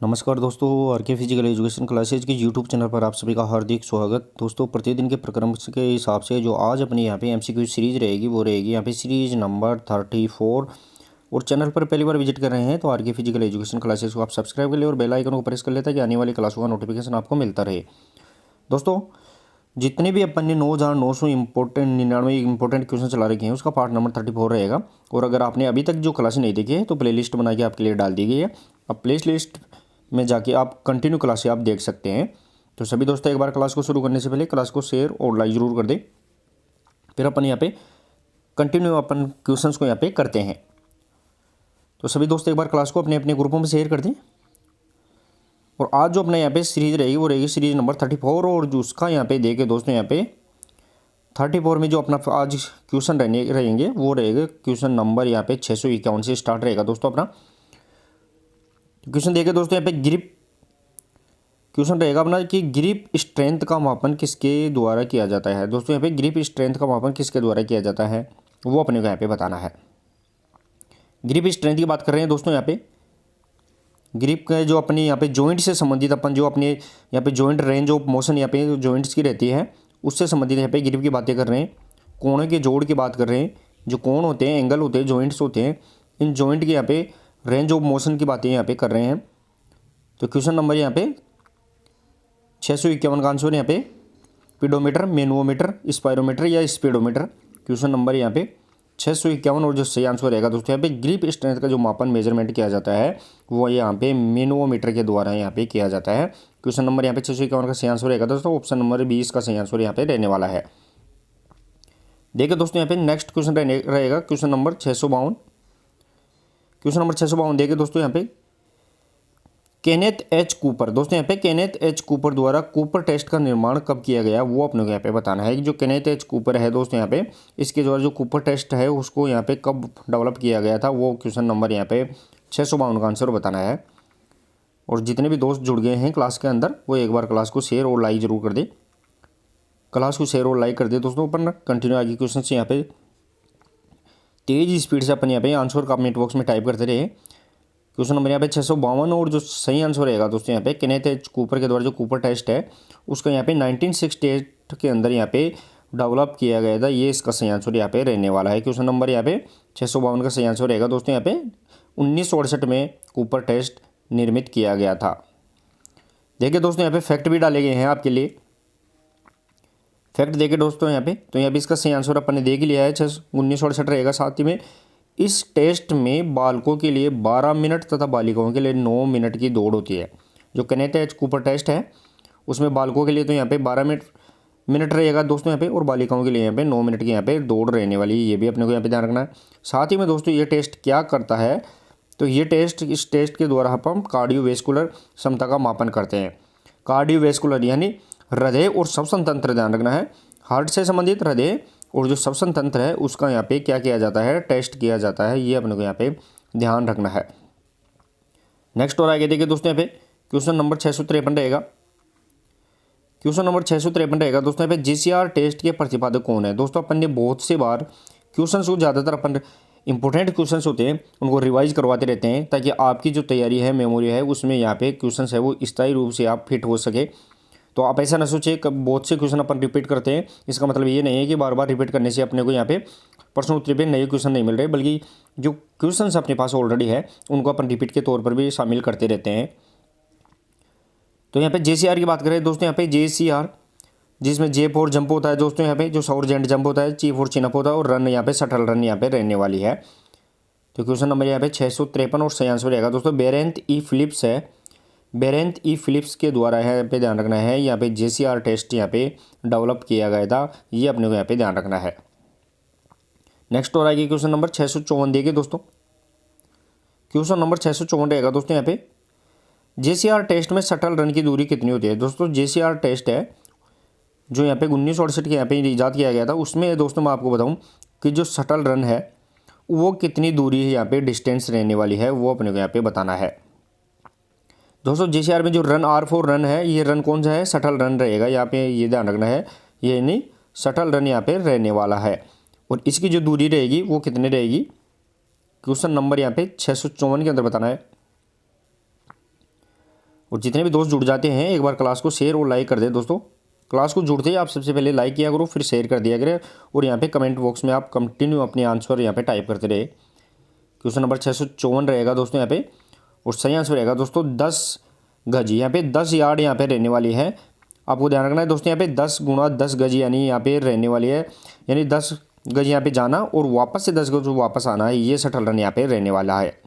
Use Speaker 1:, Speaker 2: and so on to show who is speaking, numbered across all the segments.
Speaker 1: नमस्कार दोस्तों, आर के फिजिकल एजुकेशन क्लासेज के यूट्यूब चैनल पर आप सभी का हार्दिक स्वागत। दोस्तों, प्रतिदिन के प्रक्रम के हिसाब से जो आज अपनी यहाँ पे एमसीक्यू सीरीज रहेगी वो रहेगी यहाँ पे सीरीज नंबर 34। और चैनल पर पहली बार विजिट कर रहे हैं तो आर के फिजिकल एजुकेशन क्लासेज को आप सब्सक्राइब कर ले और बेल आइकन को प्रेस कर लेता है कि आने वाली क्लासों का नोटिफिकेशन आपको मिलता रहे। दोस्तों, जितने भी अपन ने 9,900 इंपॉर्टेंट क्वेश्चन चला रखे हैं उसका पार्ट नंबर 34 रहेगा। और अगर आपने अभी तक जो क्लास नहीं देखी है तो प्ले लिस्ट बना के आपके लिए डाल दी गई है। अब प्ले लिस्ट में जाके आप कंटिन्यू क्लास आप देख सकते हैं। तो सभी दोस्तों, एक बार क्लास को शुरू करने से पहले क्लास को शेयर और लाइक जरूर कर दें। फिर अपन यहाँ पे कंटिन्यू अपन क्वेश्चंस को यहाँ पे करते हैं। तो सभी दोस्त एक बार क्लास को अपने अपने ग्रुपों में शेयर कर दें। और आज जो अपने यहाँ पे सीरीज रहेगी वो रहेगी सीरीज नंबर 34। और जो उसका यहाँ पे देखे दोस्तों, यहाँ पे 34 में जो अपना आज क्वेश्चन रहेंगे वो रहेगा क्वेश्चन नंबर यहाँ पे 651 से स्टार्ट रहेगा दोस्तों अपना क्वेश्चन। देखे दोस्तों, यहाँ पे ग्रिप क्वेश्चन रहेगा अपना कि ग्रिप स्ट्रेंथ का मापन किसके द्वारा किया जाता है। दोस्तों, यहाँ पे ग्रिप स्ट्रेंथ का मापन किसके द्वारा किया जाता है वो अपने को यहाँ पे बताना है। ग्रिप स्ट्रेंथ की बात कर रहे हैं दोस्तों। यहाँ पे ग्रिप का जो अपनी यहाँ पे जॉइंट से संबंधित अपन जो अपने यहाँ पे जॉइंट रेंज ऑफ मोशन यहाँ पे जॉइंट्स की रहती है उससे संबंधित यहाँ पे ग्रिप की बातें कर रहे हैं। कोणों के जोड़ की बात कर रहे हैं। जो कोण होते हैं, एंगल होते हैं, जॉइंट्स होते हैं, इन जॉइंट की यहाँ पे रेंज ऑफ मोशन की बातें यहाँ पे कर रहे हैं। तो क्वेश्चन नंबर यहाँ पे 651 का आंसर यहाँ पे पीडोमीटर, मैनोमीटर, स्पायरोमीटर या स्पीडोमीटर। क्वेश्चन नंबर यहाँ पे 651 और जो सही आंसर रहेगा दोस्तों यहाँ पे ग्रिप स्ट्रेंथ का जो मापन मेजरमेंट किया जाता है वो यहाँ पे मैनोमीटर के द्वारा यहाँ पे किया जाता है। क्वेश्चन नंबर यहाँ पे 651 का सही आंसर रहेगा दोस्तों ऑप्शन नंबर 20 का सही आंसर यहाँ पे रहने वाला है। देखिए दोस्तों, यहाँ पे नेक्स्ट क्वेश्चन रहेगा क्वेश्चन नंबर 652। क्वेश्चन नंबर 652 देखिए दोस्तों, यहाँ पे केनेथ एच कूपर। दोस्तों, यहाँ पे केनेथ एच कूपर द्वारा कूपर टेस्ट का निर्माण कब किया गया वो अपने को यहाँ पे बताना है कि जो केनेथ एच कूपर है दोस्तों यहाँ पे इसके द्वारा जो कूपर टेस्ट है उसको यहाँ पे कब डेवलप किया गया था वो क्वेश्चन नंबर यहाँ पे 652 का आंसर बताना है। और जितने भी दोस्त जुड़ गए हैं क्लास के अंदर वो एक बार क्लास को शेयर और लाइक जरूर कर दे। क्लास को शेयर और लाइक कर दे दोस्तों। अपन कंटिन्यू आगे क्वेश्चन से यहाँ पे तेज स्पीड से अपन यहाँ पे आंसर कमेंट बॉक्स में टाइप करते रहे। क्वेश्चन नंबर यहाँ पे 652 और जो सही आंसर रहेगा दोस्तों यहाँ पे केनेथ एच कूपर के द्वारा जो कूपर टेस्ट है उसका यहाँ पे 1968 के अंदर यहाँ पे डेवलप किया गया था। ये इसका सही आंसर यहाँ पे रहने वाला है। क्वेश्चन नंबर यहाँ पे 652 का सही आंसर रहेगा दोस्तों यहाँ पे 1968 में कूपर टेस्ट निर्मित किया गया था। देखिए दोस्तों, यहाँ पे फैक्ट भी डाले गए हैं आपके लिए। फैक्ट देखिए दोस्तों यहाँ पे, तो यहाँ पे इसका सही आंसर अपन ने देख ही लिया है 1968 रहेगा। साथ ही में इस टेस्ट में बालकों के लिए 12 मिनट तथा बालिकाओं के लिए 9 मिनट की दौड़ होती है। जो केनेथ एच कूपर टेस्ट है उसमें बालकों के लिए तो यहाँ पे 12 मिनट रहेगा दोस्तों यहाँ पे, और बालिकाओं के लिए यहाँ पे 9 मिनट की यहाँ पे दौड़ रहने वाली है। ये भी अपने को यहाँ पे ध्यान रखना है। साथ ही में दोस्तों ये टेस्ट क्या करता है, तो ये टेस्ट इस टेस्ट के द्वारा हम कार्डियोवेस्कुलर क्षमता का मापन करते हैं। कार्डियोवेस्कुलर यानी हृदय और श्वसन तंत्र, ध्यान रखना है, हार्ट से संबंधित हृदय और जो श्वसन तंत्र है उसका यहाँ पे क्या किया जाता है, टेस्ट किया जाता है। ये अपने को यहाँ पे ध्यान रखना है। नेक्स्ट और आगे देखिए दोस्तों, यहाँ पे क्वेश्चन नंबर 653 रहेगा। क्वेश्चन नंबर 653 रहेगा दोस्तों यहाँ पे जीसीआर टेस्ट के प्रतिपादक कौन है। दोस्तों, अपन ने बहुत से बार क्वेश्चन को ज़्यादातर अपन इंपॉर्टेंट क्वेश्चन होते हैं उनको रिवाइज करवाते रहते हैं ताकि आपकी जो तैयारी है, मेमोरी है, उसमें यहाँ पे क्वेश्चन है वो स्थायी रूप से आप फिट हो सके। तो आप ऐसा ना सोचिए कि बहुत से क्वेश्चन अपन रिपीट करते हैं, इसका मतलब ये नहीं है कि बार बार रिपीट करने से अपने को यहाँ पे प्रश्न उत्तर पे नए क्वेश्चन नहीं मिल रहे, बल्कि जो क्वेश्चन अपने पास ऑलरेडी है उनको अपन रिपीट के तौर पर भी शामिल करते रहते हैं। तो यहाँ पे जेसीआर की बात करें दोस्तों, यहाँ पे जेसीआर जिसमें जे फॉर जंप होता है दोस्तों, यहाँ पे जो शॉर्ट जेंट जंप होता है, ची फॉर चिनअप होता है, और रन यहाँ पे शटल रन यहाँ पे रहने वाली है। तो क्वेश्चन नंबर यहाँ पे 653 और सही आंसर रहेगा दोस्तों बेरेंथ ई फिलिप्स है। बेरेंथ ई फिलिप्स के द्वारा यहाँ पे ध्यान रखना है, यहाँ पे जेसीआर टेस्ट यहाँ पे डेवलप किया गया था। ये अपने को यहाँ पे ध्यान रखना है। नेक्स्ट और आएगी क्वेश्चन नंबर 654 देखिए दोस्तों। क्वेश्चन नंबर 654 रहेगा दोस्तों यहाँ पे जेसीआर टेस्ट में शटल रन की दूरी कितनी होती है। दोस्तों, जेसीआर टेस्ट है जो यहाँ पे 1968 के यहाँ पे ईजाद किया गया था, उसमें दोस्तों मैं आपको बताऊँ कि जो शटल रन है वो कितनी दूरी है यहाँ पे डिस्टेंस रहने वाली है वो अपने को यहाँ पे बताना है। दोस्तों, जेसीआर में जो रन R4 रन है, ये रन कौन सा है, शटल रन रहेगा यहाँ पे, ये ध्यान रखना है। ये नहीं, शटल रन यहाँ पे रहने वाला है। और इसकी जो दूरी रहेगी वो कितनी रहेगी, क्वेश्चन नंबर यहाँ पे 654 के अंदर बताना है। और जितने भी दोस्त जुड़ जाते हैं एक बार क्लास को शेयर और लाइक कर दे दोस्तों। क्लास को जुड़ते ही आप सबसे पहले लाइक किया करो, फिर शेयर कर दिया करें, और यहाँ पे कमेंट बॉक्स में आप कंटिन्यू अपने आंसर यहाँ पे टाइप करते रहे। क्वेश्चन नंबर 654 रहेगा दोस्तों यहाँ पे, और सही आंसर रहेगा दोस्तों 10 गज। यहाँ पे 10 यार्ड यहाँ पे रहने वाली है। आपको ध्यान रखना है दोस्तों, यहाँ पे 10 गुणा 10 गज यानी यहाँ पे रहने वाली है, यानी 10 गज यहाँ पे जाना और वापस से 10 गज वापस आना है, ये शटल रन यहाँ पे रहने वाला है।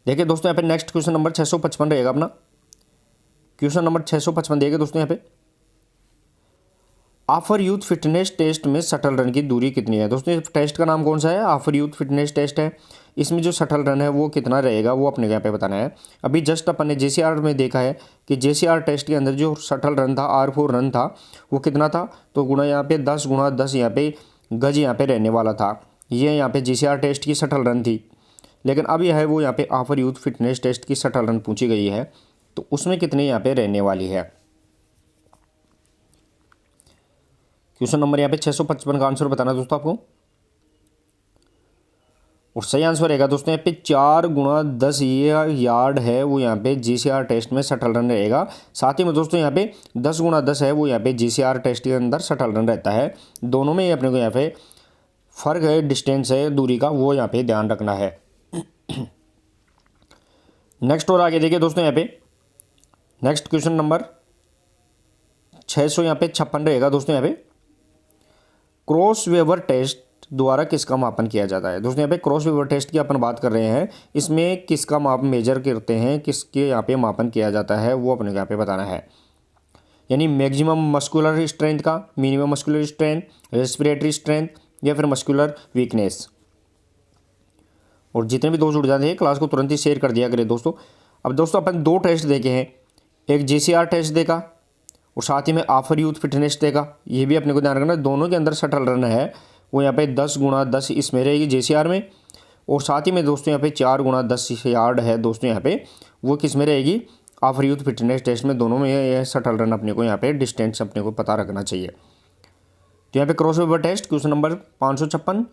Speaker 1: देखिए दोस्तों यहाँ पे नेक्स्ट क्वेश्चन नंबर 655 रहेगा अपना। क्वेश्चन नंबर 655 देखिए दोस्तों यहाँ पे, आफर यूथ फिटनेस टेस्ट में शटल रन की दूरी कितनी है। दोस्तों इस टेस्ट का नाम कौन सा है, आफर यूथ फिटनेस टेस्ट है। इसमें जो शटल रन है वो कितना रहेगा वो अपने यहाँ पे बताना है। अभी जस्ट अपन ने JCR में देखा है कि JCR टेस्ट के अंदर जो शटल रन था, R4 रन था, वो कितना था, तो गुणा यहाँ पे 10 गुणा 10 यहाँ पे गज यहाँ पे रहने वाला था। ये यहाँ पे JCR टेस्ट की शटल रन थी। लेकिन अब यह है वो यहाँ पे आफर यूथ फिटनेस टेस्ट की शटल रन पूछी गई है, तो उसमें कितने यहाँ पे रहने वाली है। क्वेश्चन नंबर यहाँ पे 655 का आंसर बताना दोस्तों आपको, और सही आंसर रहेगा दोस्तों यहाँ पे 4 गुणा 10 ये यार्ड है वो यहाँ पे JCR टेस्ट में शटल रन रहेगा। साथ ही में दोस्तों यहाँ पे 10 गुणा 10 है वो यहाँ पे JCR टेस्ट के अंदर शटल रन रहता है। दोनों में अपने को यहाँ पे फर्क है, डिस्टेंस है दूरी का, वो यहाँ पे ध्यान रखना है। नेक्स्ट और आगे देखिए दोस्तों यहाँ पे नेक्स्ट क्वेश्चन नंबर 600 यहाँ पे 56 रहेगा दोस्तों यहाँ पे, क्रॉस वेवर टेस्ट द्वारा किसका मापन किया जाता है। दोस्तों यहाँ पे क्रॉस वेवर टेस्ट की अपन बात कर रहे हैं, इसमें किसका माप मेजर करते हैं, किसके यहाँ पे मापन किया जाता है वो अपने यहाँ पे बताना है। यानी मैक्सिमम मस्कुलर स्ट्रेंथ का, minimum muscular strength, respiratory strength, या फिर मस्कुलर वीकनेस। और जितने भी दोस्त जुड़ जाते हैं क्लास को तुरंत ही शेयर कर दिया करें दोस्तों। अब दोस्तों अपन 2 टेस्ट देखे हैं, एक JCR टेस्ट देखा और साथ ही में आफर यूथ फिटनेस देखा। ये भी अपने को ध्यान रखना, दोनों के अंदर शटल रन है वो यहाँ पे 10 गुणा 10 इसमें रहेगी JCR में, और साथ ही में दोस्तों यहाँ पे 4 गुणा 10 यार्ड है दोस्तों यहाँ पे वो किस में रहेगी, आफर यूथ फिटनेस टेस्ट में। दोनों में यह शटल रन अपने को यहाँ पे डिस्टेंस अपने को पता रखना चाहिए। तो यहाँ पे crossover test question number 556,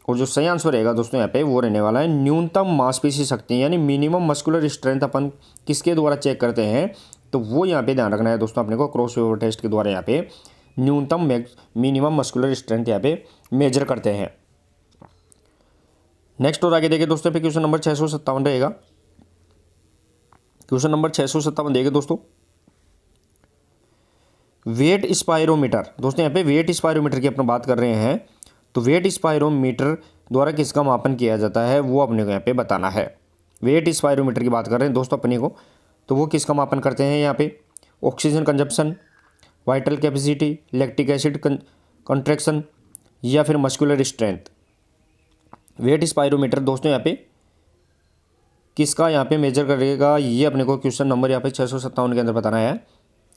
Speaker 1: और जो सही आंसर रहेगा दोस्तों यहाँ पे वो रहने वाला है न्यूनतम मांसपेशी शक्ति, यानी मिनिमम मस्कुलर स्ट्रेंथ अपन किसके द्वारा चेक करते हैं, तो वो यहाँ पे ध्यान रखना है दोस्तों अपने को, क्रॉस ओवर टेस्ट के द्वारा यहाँ पे न्यूनतम मिनिमम मस्कुलर स्ट्रेंथ यहाँ पे मेजर करते हैं। नेक्स्ट और आगे देखिए दोस्तों पे क्वेश्चन नंबर 657 रहेगा। क्वेश्चन नंबर 657 देखिए दोस्तों, वेट स्पायरोमीटर। दोस्तों यहाँ पे वेट स्पायरोमीटर की अपन बात कर रहे हैं, तो वेट स्पायरोमीटर द्वारा किसका मापन किया जाता है वो अपने को यहाँ पे बताना है। वेट स्पायरोमीटर की बात कर रहे हैं दोस्तों अपने को, तो वो किसका मापन करते हैं यहाँ पे, oxygen consumption, vital capacity, lactic acid contraction, या फिर मस्कुलर स्ट्रेंथ। वेट स्पायरोमीटर दोस्तों यहाँ पे किसका यहाँ पे मेजर करेगा, ये अपने को क्वेश्चन नंबर यहाँ पे 657 के अंदर बताना है।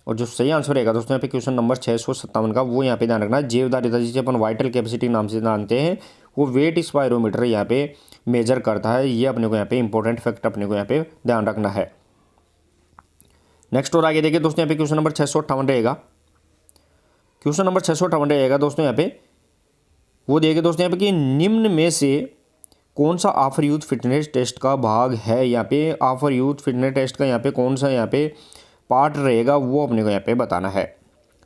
Speaker 1: और जो सही आंसर रहेगा दोस्तों यहाँ पे क्वेश्चन नंबर 657 का, वो यहाँ पे ध्यान रखना है जेवधारिता, जिसे अपन वाइटल कैपेसिटी नाम से जानते हैं, वो वेट स्पायरोमीटर यहाँ पे मेजर करता है। ये अपने को यहाँ पे इंपॉर्टेंट फैक्ट अपने को यहाँ पे ध्यान रखना है। नेक्स्ट और आगे देखिए दोस्तों यहाँ पे क्वेश्चन नंबर 658 रहेगा। क्वेश्चन नंबर 658 रहेगा दोस्तों यहाँ पे, वो देखिए दोस्तों यहाँ पे कि निम्न में से कौन सा आफर यूथ फिटनेस टेस्ट का भाग है। यहाँ पे आफर यूथ फिटनेस टेस्ट का यहाँ पे कौन सा यहाँ पे पार्ट रहेगा वो अपने को यहाँ पे बताना है।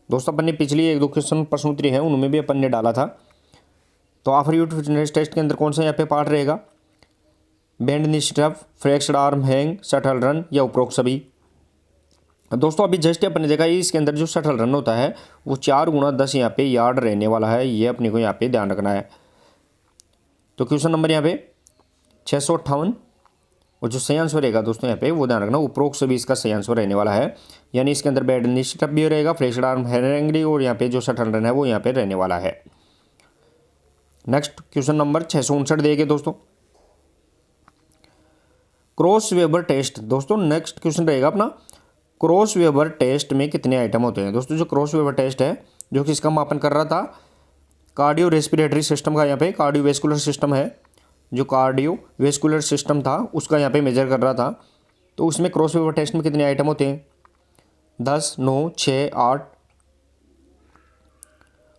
Speaker 1: दोस्तों अपन ने पिछली 1-2 क्वेश्चन प्रश्न उत्तरी हैं उनमें भी अपन ने डाला था, तो आफर यूथ फिटनेस टेस्ट के अंदर कौन सा यहाँ पे पार्ट रहेगा, bend knee stuff, flexed arm hang, shuttle run, या उपरोक्त सभी। दोस्तों अभी जस्ट अपन ने देखा इसके अंदर जो शटल रन होता है वो 4 गुणा 10 यहाँ पे यार्ड रहने वाला है, ये अपने को यहाँ पे ध्यान रखना है। तो क्वेश्चन नंबर यहाँ पे 658, और जो सही आंसर रहेगा दोस्तों यहाँ पे वो ध्यान रखना उपरोक्त सभी इसका सही आंसर रहने वाला है। यानी इसके अंदर बेंड नी स्टफ भी रहेगा, फ्लेक्स्ड आर्म हैंग, और यहाँ पे जो शटल रन है वो यहाँ पे रहने वाला है। नेक्स्ट क्वेश्चन नंबर 659 देखिए दोस्तों, क्रॉस वेबर टेस्ट। दोस्तों नेक्स्ट क्वेश्चन रहेगा अपना, क्रॉस वेबर टेस्ट में कितने आइटम होते हैं। दोस्तों जो क्रॉस वेबर टेस्ट है जो किसका मापन कर रहा था, कार्डियो रेस्पिरेटरी सिस्टम का, यहाँ पे कार्डियोवेस्कुलर सिस्टम है, जो कार्डियोवेस्कुलर सिस्टम था उसका यहाँ पे मेजर कर रहा था। तो उसमें क्रॉस वेबर टेस्ट में कितने आइटम होते हैं, 10, 9, 6, 8,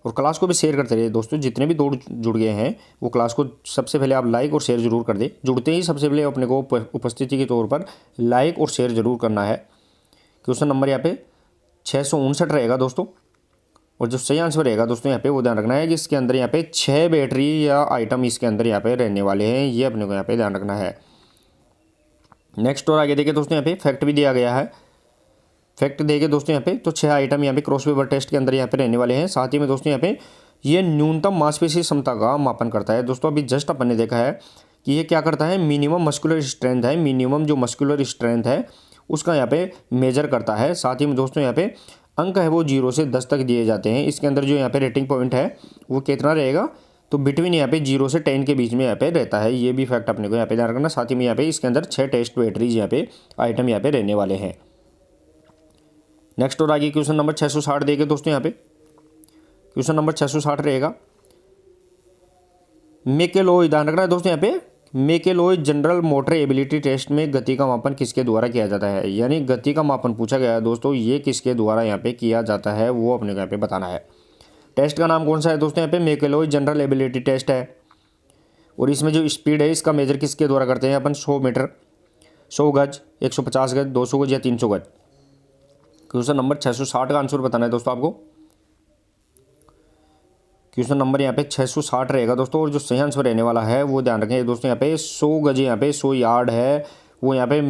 Speaker 1: और क्लास को भी शेयर करते रहिए दोस्तों। जितने भी दोस्त जुड़ गए हैं वो क्लास को सबसे पहले आप लाइक और शेयर जरूर कर दें। जुड़ते ही सबसे पहले अपने को उपस्थिति के तौर पर लाइक और शेयर जरूर करना है। क्वेश्चन नंबर यहाँ पे 659 रहेगा दोस्तों। और जो सही आंसर रहेगा दोस्तों यहाँ पे वो ध्यान रखना है कि इसके अंदर यहाँ पे 6 बैटरी या आइटम इसके अंदर यहाँ पे रहने वाले हैं, ये अपने को यहाँ पे ध्यान रखना है। नेक्स्ट और आगे देखिए दोस्तों यहाँ पे फैक्ट भी दिया गया है। फैक्ट देखिए दोस्तों यहाँ पे तो 6 आइटम यहाँ पे क्रॉस वेबर टेस्ट के अंदर यहाँ पे रहने वाले हैं। साथ ही में दोस्तों यहाँ पे ये न्यूनतम मांसपेशी क्षमता का मापन करता है। दोस्तों अभी जस्ट अपन ने देखा है कि ये क्या करता है, मिनिमम मस्कुलर स्ट्रेंथ है, मिनिमम जो मस्कुलर स्ट्रेंथ है उसका यहाँ पे मेजर करता है। साथ ही में दोस्तों यहाँ पे अंक है वो 0 से 10 तक दिए जाते हैं। इसके अंदर जो यहाँ पे रेटिंग पॉइंट है वो कितना रहेगा, तो बिटवीन यहाँ पे 0 से 10 के बीच में यहाँ पे रहता है। ये भी फैक्ट अपने को यहाँ पे ध्यान रखना। साथ ही में यहाँ पे इसके अंदर 6 टेस्ट बैटरीज यहाँ पे आइटम यहाँ पे रहने वाले हैं। नेक्स्ट और आगे क्वेश्चन नंबर 660 देखे दोस्तों यहाँ पे। क्वेश्चन नंबर 660 रहेगा मेकेलोय, ध्यान रखना है दोस्तों यहाँ पे मेकेलोय जनरल मोटर एबिलिटी टेस्ट में गति का मापन किसके द्वारा किया जाता है। यानी गति का मापन पूछा गया है दोस्तों, ये किसके द्वारा यहाँ पे किया जाता है वो अपने को यहाँ पे बताना है। टेस्ट का नाम कौन सा है दोस्तों, यहाँ पे मेकेलोय जनरल एबिलिटी टेस्ट है। और इसमें जो स्पीड है इसका मेजर किसके द्वारा करते हैं अपन, 100 मीटर, 100 गज, 150 गज, 200 गज या 300 गज। क्वेश्चन नंबर 660 का आंसर बताना है दोस्तों आपको। क्वेश्चन नंबर यहाँ पे 660 रहेगा दोस्तों। और जो सही आंसर रहने वाला है वो ध्यान रखें दोस्तों, यहाँ पे 100 गज यहाँ पे 100 यार्ड है वो यहाँ पे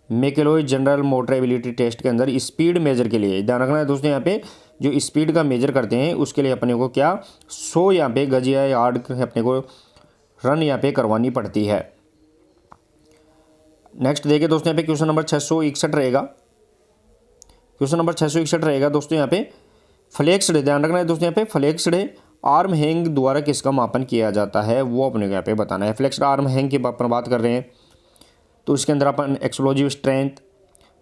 Speaker 1: मेकेलोय जनरल मोटर एबिलिटी टेस्ट के अंदर स्पीड मेजर के लिए ध्यान रखना है दोस्तों। यहाँ पे जो स्पीड का मेजर करते हैं उसके लिए अपने को क्या 100 यहाँ पे गज या यार्ड अपने को रन यहाँ पे करवानी पड़ती है। नेक्स्ट देखिए दोस्तों यहाँ पे क्वेश्चन नंबर 661 रहेगा। क्वेश्चन नंबर 661 रहेगा दोस्तों यहाँ पे फ्लेक्स्ड, ध्यान रखना है दोस्तों यहाँ पे फ्लेक्स्ड आर्म हैंग द्वारा किसका मापन किया जाता है वो अपने को यहाँ पे बताना है। फ्लेक्स्ड आर्म हैंग की अपन बात कर रहे हैं तो इसके अंदर अपन explosive strength,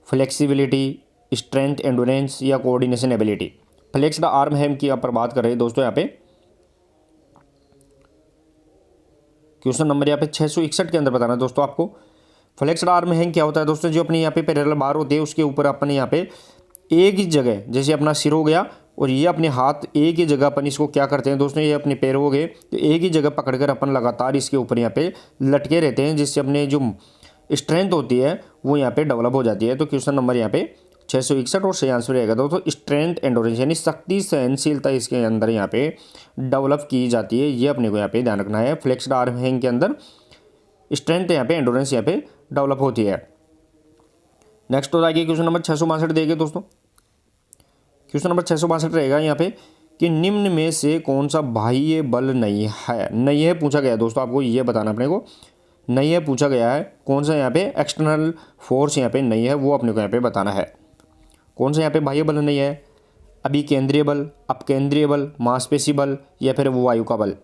Speaker 1: flexibility, strength, endurance या coordination ability, flexed arm hang की अपन बात कर रहे हैं दोस्तों यहाँ पे। क्वेश्चन नंबर यहाँ पे 661 के अंदर बताना है दोस्तों आपको। फ्लेक्स्ड आर्म हैंग क्या होता है दोस्तों, जो अपनी यहाँ पे पैरेलल बार होती है उसके ऊपर अपन यहाँ पे एक ही जगह, जैसे अपना सिर हो गया और ये अपने हाथ एक ही जगह अपन इसको क्या करते हैं दोस्तों, ये अपने पैर हो गए तो एक ही जगह पकड़कर अपन लगातार इसके ऊपर यहाँ पे लटके रहते हैं, जिससे अपने जो स्ट्रेंथ होती है वो यहाँ पे डेवलप हो जाती है। तो क्वेश्चन नंबर यहाँ पे 661 और सही आंसर रहेगा दोस्तों स्ट्रेंथ एंडोरेंस, यानी शक्ति सहनशीलता इसके अंदर यहाँ पे डेवलप की जाती है। ये अपने को यहाँ पे ध्यान रखना है। फ्लेक्स्ड आर्म हैंग के अंदर स्ट्रेंथ यहाँ पे एंडोरेंस यहाँ पे डेवलप होती है। नेक्स्ट हो जाएगी क्वेश्चन नंबर 662 देंगे दोस्तों। क्वेश्चन नंबर 662 रहेगा यहाँ पे कि निम्न में से कौन सा बाह्य बल नहीं है। नहीं है पूछा गया दोस्तों, आपको ये बताना अपने को। नहीं है पूछा गया है, कौन सा यहाँ पे एक्सटर्नल फोर्स यहाँ पे नहीं है वो अपने को यहाँ पे बताना है। कौन सा यहाँ पे बाह्य बल नहीं है, अभी केंद्रीय बल, अपकेंद्रीय बल, मांसपेशी बल या फिर वायु का बल।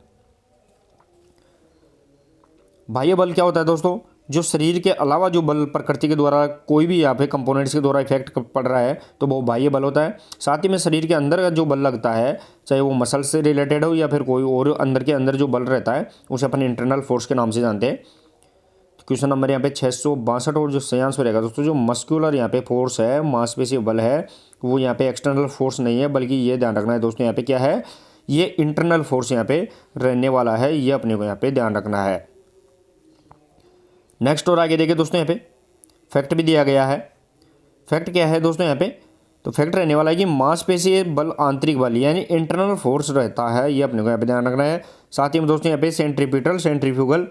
Speaker 1: बाह्य बल क्या होता है दोस्तों, जो शरीर के अलावा जो बल प्रकृति के द्वारा कोई भी यहाँ पे कंपोनेंट्स के द्वारा इफेक्ट पड़ रहा है तो वो बाह्य बल होता है। साथ ही में शरीर के अंदर का जो बल लगता है, चाहे वो मसल से रिलेटेड हो या फिर कोई और अंदर के अंदर जो बल रहता है उसे अपन इंटरनल फोर्स के नाम से जानते हैं। तो क्वेश्चन नंबर यहाँ पे 662 और जो सही आंसर रहेगा दोस्तों, जो मस्कुलर यहाँ पे फोर्स है, मांसपेशी बल है, वो यहाँ पे एक्सटर्नल फोर्स नहीं है, बल्कि ये ध्यान रखना है दोस्तों यहाँ पे क्या है, ये इंटरनल फोर्स यहाँ पे रहने वाला है। ये अपने को यहाँ पे ध्यान रखना है। नेक्स्ट और आगे देखिए दोस्तों यहाँ पे फैक्ट भी दिया गया है। फैक्ट क्या है दोस्तों यहाँ पे, तो फैक्ट रहने वाला है कि मांसपेशी बल आंतरिक बल यानी इंटरनल फोर्स रहता है। ये अपने को यहाँ पे ध्यान रखना है। साथ ही में दोस्तों यहाँ पे सेंट्रीपिटल, सेंट्रीफ्यूगल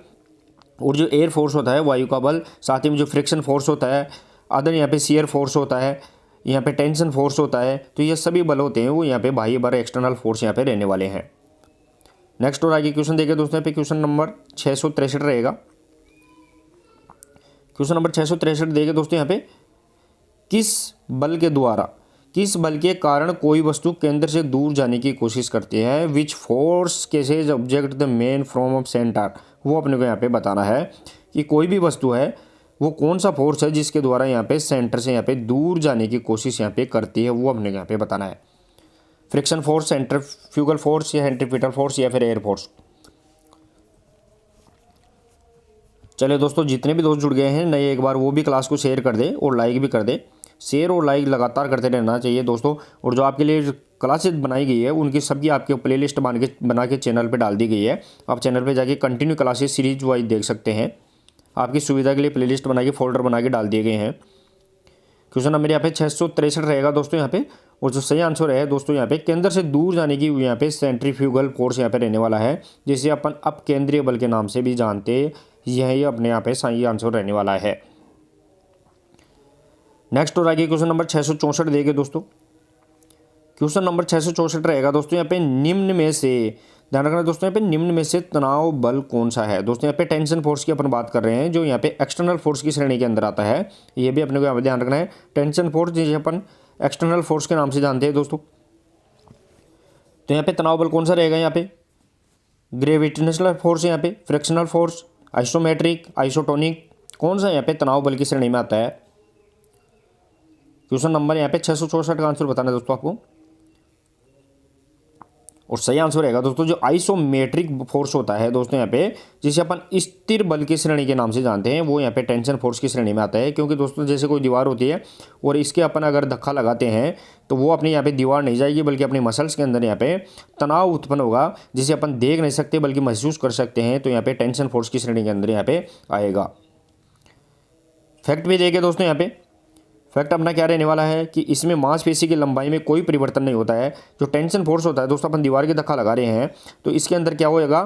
Speaker 1: और जो एयर फोर्स होता है वायु का बल, साथ ही में जो फ्रिक्शन फोर्स होता है, अदर यहाँ पे शियर फोर्स होता है, यहाँ पे टेंशन फोर्स होता है, तो ये सभी बल होते हैं वो यहाँ पे बाह्य बल एक्सटर्नल फोर्स यहाँ पे रहने वाले हैं। नेक्स्ट और आगे क्वेश्चन देखिए दोस्तों यहाँ पे क्वेश्चन नंबर 663 रहेगा। क्वेश्चन नंबर 663 देखिए दोस्तों यहाँ पे किस बल के द्वारा, किस बल के कारण कोई वस्तु केंद्र से दूर जाने की कोशिश करती है, which force cases object the main from of centre, वो अपने को यहाँ पे बताना है कि कोई भी वस्तु है वो कौन सा फोर्स है जिसके द्वारा यहाँ पे सेंटर से यहाँ पे दूर जाने की कोशिश यहाँ पे करती है, वो अपने को यहाँ पे बताना है। फ्रिक्शन फोर्स, सेंट्रीफ्यूगल फोर्स या सेंट्रीपिटल फोर्स या फिर एयर फोर्स। चलिए दोस्तों, जितने भी दोस्त जुड़ गए हैं नए, एक बार वो भी क्लास को शेयर कर दे और लाइक भी कर दे। शेयर और लाइक लगातार करते रहना चाहिए दोस्तों। और जो आपके लिए क्लासेज बनाई गई है उनकी सबकी आपके प्लेलिस्ट बना के चैनल पे डाल दी गई है। आप चैनल पे जाके कंटिन्यू क्लासेज सीरीज वाइज देख सकते हैं। आपकी सुविधा के लिए प्लेलिस्ट बना के फोल्डर बना के डाल दिए गए हैं। क्वेश्चन नंबर यहाँ पे 663 रहेगा दोस्तों यहाँ पे। और जो सही आंसर है दोस्तों यहाँ पे केंद्र से दूर जाने की यहाँ पे सेंट्रीफ्यूगल फोर्स यहाँ पे रहने वाला है, जिसे अपन अपकेंद्रीय बल के नाम से भी जानते हैं। यही अपने यहाँ पे सही आंसर रहने वाला है। नेक्स्ट और आगे क्वेश्चन नंबर 664 देंगे दोस्तों। क्वेश्चन नंबर 664 रहेगा दोस्तों यहाँ पे निम्न में से, ध्यान रखना दोस्तों यहाँ पे निम्न में से तनाव बल कौन सा है। दोस्तों यहाँ पे टेंशन फोर्स की अपन बात कर रहे हैं, जो यहाँ पे एक्सटर्नल फोर्स की श्रेणी के अंदर आता है। ये भी अपने को यहाँ पे ध्यान रखना है। टेंशन फोर्स जिसे अपन एक्सटर्नल फोर्स के नाम से जानते हैं दोस्तों। तो यहाँ पे तनाव बल कौन सा रहेगा, यहाँ पे ग्रेविटेशनल फोर्स, यहाँ पे फ्रिक्शनल फोर्स, आइसोमेट्रिक, आइसोटोनिक, कौन सा यहाँ पे तनाव बल की श्रेणी में आता है। क्वेश्चन नंबर यहाँ पे 664 का आंसर बताना है दोस्तों आपको। और सही आंसर रहेगा दोस्तों जो आइसोमेट्रिक फोर्स होता है दोस्तों यहाँ पे, जिसे अपन स्थिर बल की श्रेणी के नाम से जानते हैं, वो यहाँ पे टेंशन फोर्स की श्रेणी में आता है। क्योंकि दोस्तों जैसे कोई दीवार होती है और इसके अपन अगर धक्का लगाते हैं तो वो अपने यहाँ पे दीवार नहीं जाएगी, बल्कि अपने मसल्स के अंदर यहाँ पे तनाव उत्पन्न होगा, जिसे अपन देख नहीं सकते बल्कि महसूस कर सकते हैं। तो यहाँ पे टेंशन फोर्स की श्रेणी के अंदर यहाँ पे आएगा। फैक्ट भी देखे दोस्तों यहाँ पे। फैक्ट अपना क्या रहने वाला है कि इसमें मांसपेशी की लंबाई में कोई परिवर्तन नहीं होता है। जो टेंशन फोर्स होता है दोस्तों, अपन दीवार के धक्का लगा रहे हैं तो इसके अंदर क्या होएगा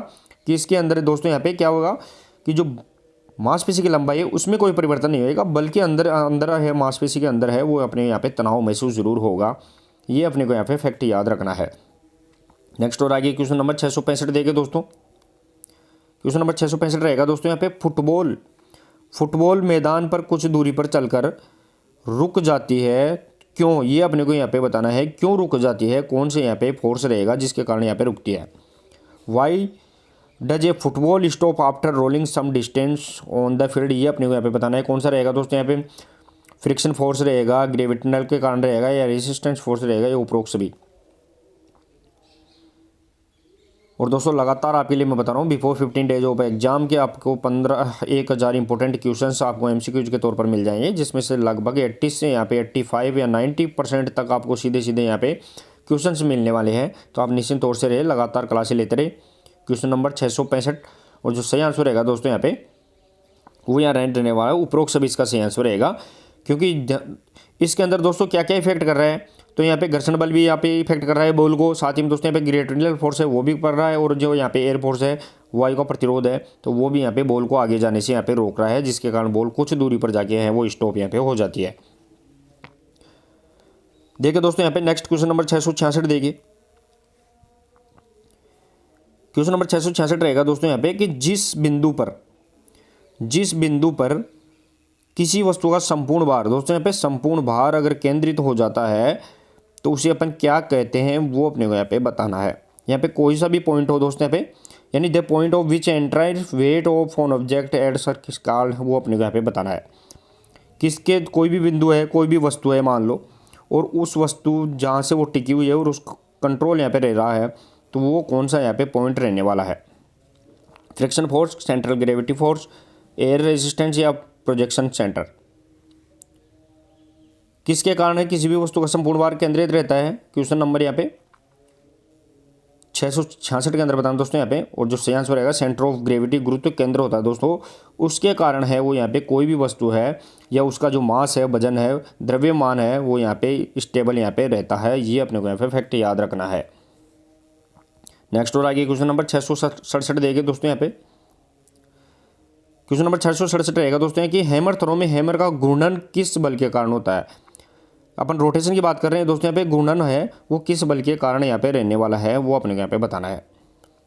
Speaker 1: कि इसके अंदर दोस्तों यहाँ पे क्या होगा कि जो मांसपेशी की लंबाई है उसमें कोई परिवर्तन नहीं होएगा, बल्कि अंदर है मांसपेशी के अंदर है वो अपने यहाँ पे तनाव महसूस जरूर होगा। ये अपने को यहाँ पे फैक्ट याद रखना है। नेक्स्ट और आगे क्वेश्चन नंबर 665 देखे दोस्तों। क्वेश्चन नंबर 665 रहेगा दोस्तों यहाँ पे फुटबॉल मैदान पर कुछ दूरी पर चलकर रुक जाती है, क्यों, ये अपने को यहाँ पे बताना है। क्यों रुक जाती है, कौन से यहाँ पे फोर्स रहेगा जिसके कारण यहाँ पे रुकती है। Why does a football stop after rolling some distance on the field, ये अपने को यहाँ पे बताना है। कौन सा रहेगा दोस्तों यहाँ पे, फ्रिक्शन फोर्स रहेगा, ग्रेविटेशनल के कारण रहेगा, या रेजिस्टेंस फोर्स रहेगा, या उपरोक्त सभी। और दोस्तों लगातार आपके लिए मैं बता रहा हूँ बिफोर 15 डेज ऑफ एग्जाम के आपको 1000 इंपॉर्टेंट क्वेश्चंस आपको एमसीक्यूज के तौर पर मिल जाएंगे, जिसमें से लगभग 80 से यहाँ पे 85 या 90% तक आपको सीधे यहाँ पे क्वेश्चंस मिलने वाले हैं। तो आप निश्चित तौर से रहे, लगातार क्लासें लेते रहे। क्वेश्चन नंबर 665 और जो सही आंसर रहेगा दोस्तों यहाँ पे वो यहाँ रैंक रहने वाला है। उपरोक्त सभी इसका सही आंसर रहेगा, क्योंकि इसके अंदर दोस्तों क्या क्या इफेक्ट कर रहा है। तो यहाँ पे घर्षण बल भी यहाँ पे इफेक्ट कर रहा है बॉल को, साथ ही में दोस्तों यहाँ पे ग्रेविटेशनल फोर्स है वो भी पड़ रहा है, और जो यहाँ पे एयर फोर्स है वायु का प्रतिरोध है तो वो भी यहाँ पे बॉल को आगे जाने से यहाँ पे रोक रहा है, जिसके कारण बॉल कुछ दूरी पर जाके है वो स्टॉप यहाँ पे हो जाती है। देखिए दोस्तों यहाँ पे नेक्स्ट क्वेश्चन नंबर 666 देखिए। क्वेश्चन नंबर 666 रहेगा दोस्तों यहाँ पे कि जिस बिंदु पर किसी वस्तु का संपूर्ण भार, दोस्तों यहाँ पे संपूर्ण भार अगर केंद्रित हो जाता है तो उसे अपन क्या कहते हैं, वो अपने को यहाँ पे बताना है। यहाँ पे कोई सा भी पॉइंट हो दोस्तों यहाँ पे, यानी the point of which entire weight of on object at circus called, वो अपने को यहाँ पे बताना है। किसके कोई भी बिंदु है, कोई भी वस्तु है मान लो, और उस वस्तु जहाँ से वो टिकी हुई है और उसका कंट्रोल यहाँ पे रह रहा है, तो वो कौन सा यहाँ पे पॉइंट रहने वाला है। Friction force, central gravity force, air resistance, या प्रोजेक्शन सेंटर। किसके कारण है किसी भी वस्तु का संपूर्ण भार केंद्रित रहता है। क्वेश्चन नंबर यहाँ पे 666 के अंदर बताना दोस्तों यहाँ पे। और जो सही आंसर रहेगा सेंटर ऑफ ग्रेविटी, गुरुत्व केंद्र होता है दोस्तों, उसके कारण है वो यहाँ पे कोई भी वस्तु है या उसका जो मास है, वजन है, द्रव्यमान है, वो यहाँ पे स्टेबल यहाँ पे रहता है। ये अपने को यहाँ पे फैक्ट याद रखना है। नेक्स्ट और आगे क्वेश्चन नंबर 667 देंगे दोस्तों यहाँ पे। क्वेश्चन नंबर 667 रहेगा दोस्तों कि हैमर थ्रो में हैमर का घूर्णन किस बल के कारण होता है। अपन रोटेशन की बात कर रहे हैं दोस्तों, यहाँ पे घूर्णन है वो किस बल के कारण यहाँ पे रहने वाला है, वो अपने को यहाँ पे बताना है।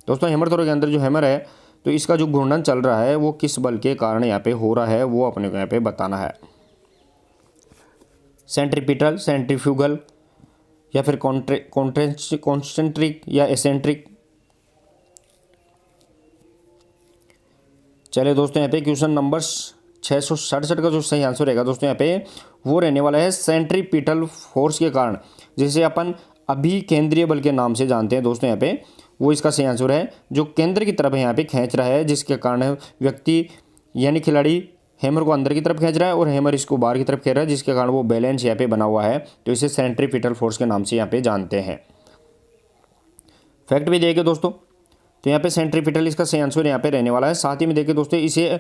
Speaker 1: दोस्तों हैमर थ्रो के अंदर जो हैमर है तो इसका जो घूर्णन चल रहा है वो किस बल के कारण यहाँ पे हो रहा है, वो अपने को यहाँ पे बताना है। सेंट्रीपिटल, सेंट्रीफ्यूगल, या फिर कॉन्सेंट्रिक या एसेंट्रिक। चलिए दोस्तों यहाँ पे क्वेश्चन नंबर 667 का जो सही आंसर रहेगा दोस्तों यहाँ पे वो रहने वाला है सेंट्रीपिटल फोर्स के कारण, जिसे अपन अभी केंद्रीय बल के नाम से जानते हैं दोस्तों यहाँ पे, वो इसका सही आंसर है। जो केंद्र की तरफ यहाँ पे खींच रहा है, जिसके कारण व्यक्ति यानी खिलाड़ी हैमर को अंदर की तरफ खींच रहा है और हैमर इसको बाहर की तरफ खींच रहा है, जिसके कारण वो बैलेंस यहाँ पे बना हुआ है। तो इसे सेंट्रीपिटल फोर्स के नाम से यहाँ पे जानते हैं। फैक्ट भी देखे दोस्तों, तो यहाँ पे सेंट्रीपिटल इसका सही आंसर यहाँ पे रहने वाला है। साथ ही में देखिए दोस्तों, इसे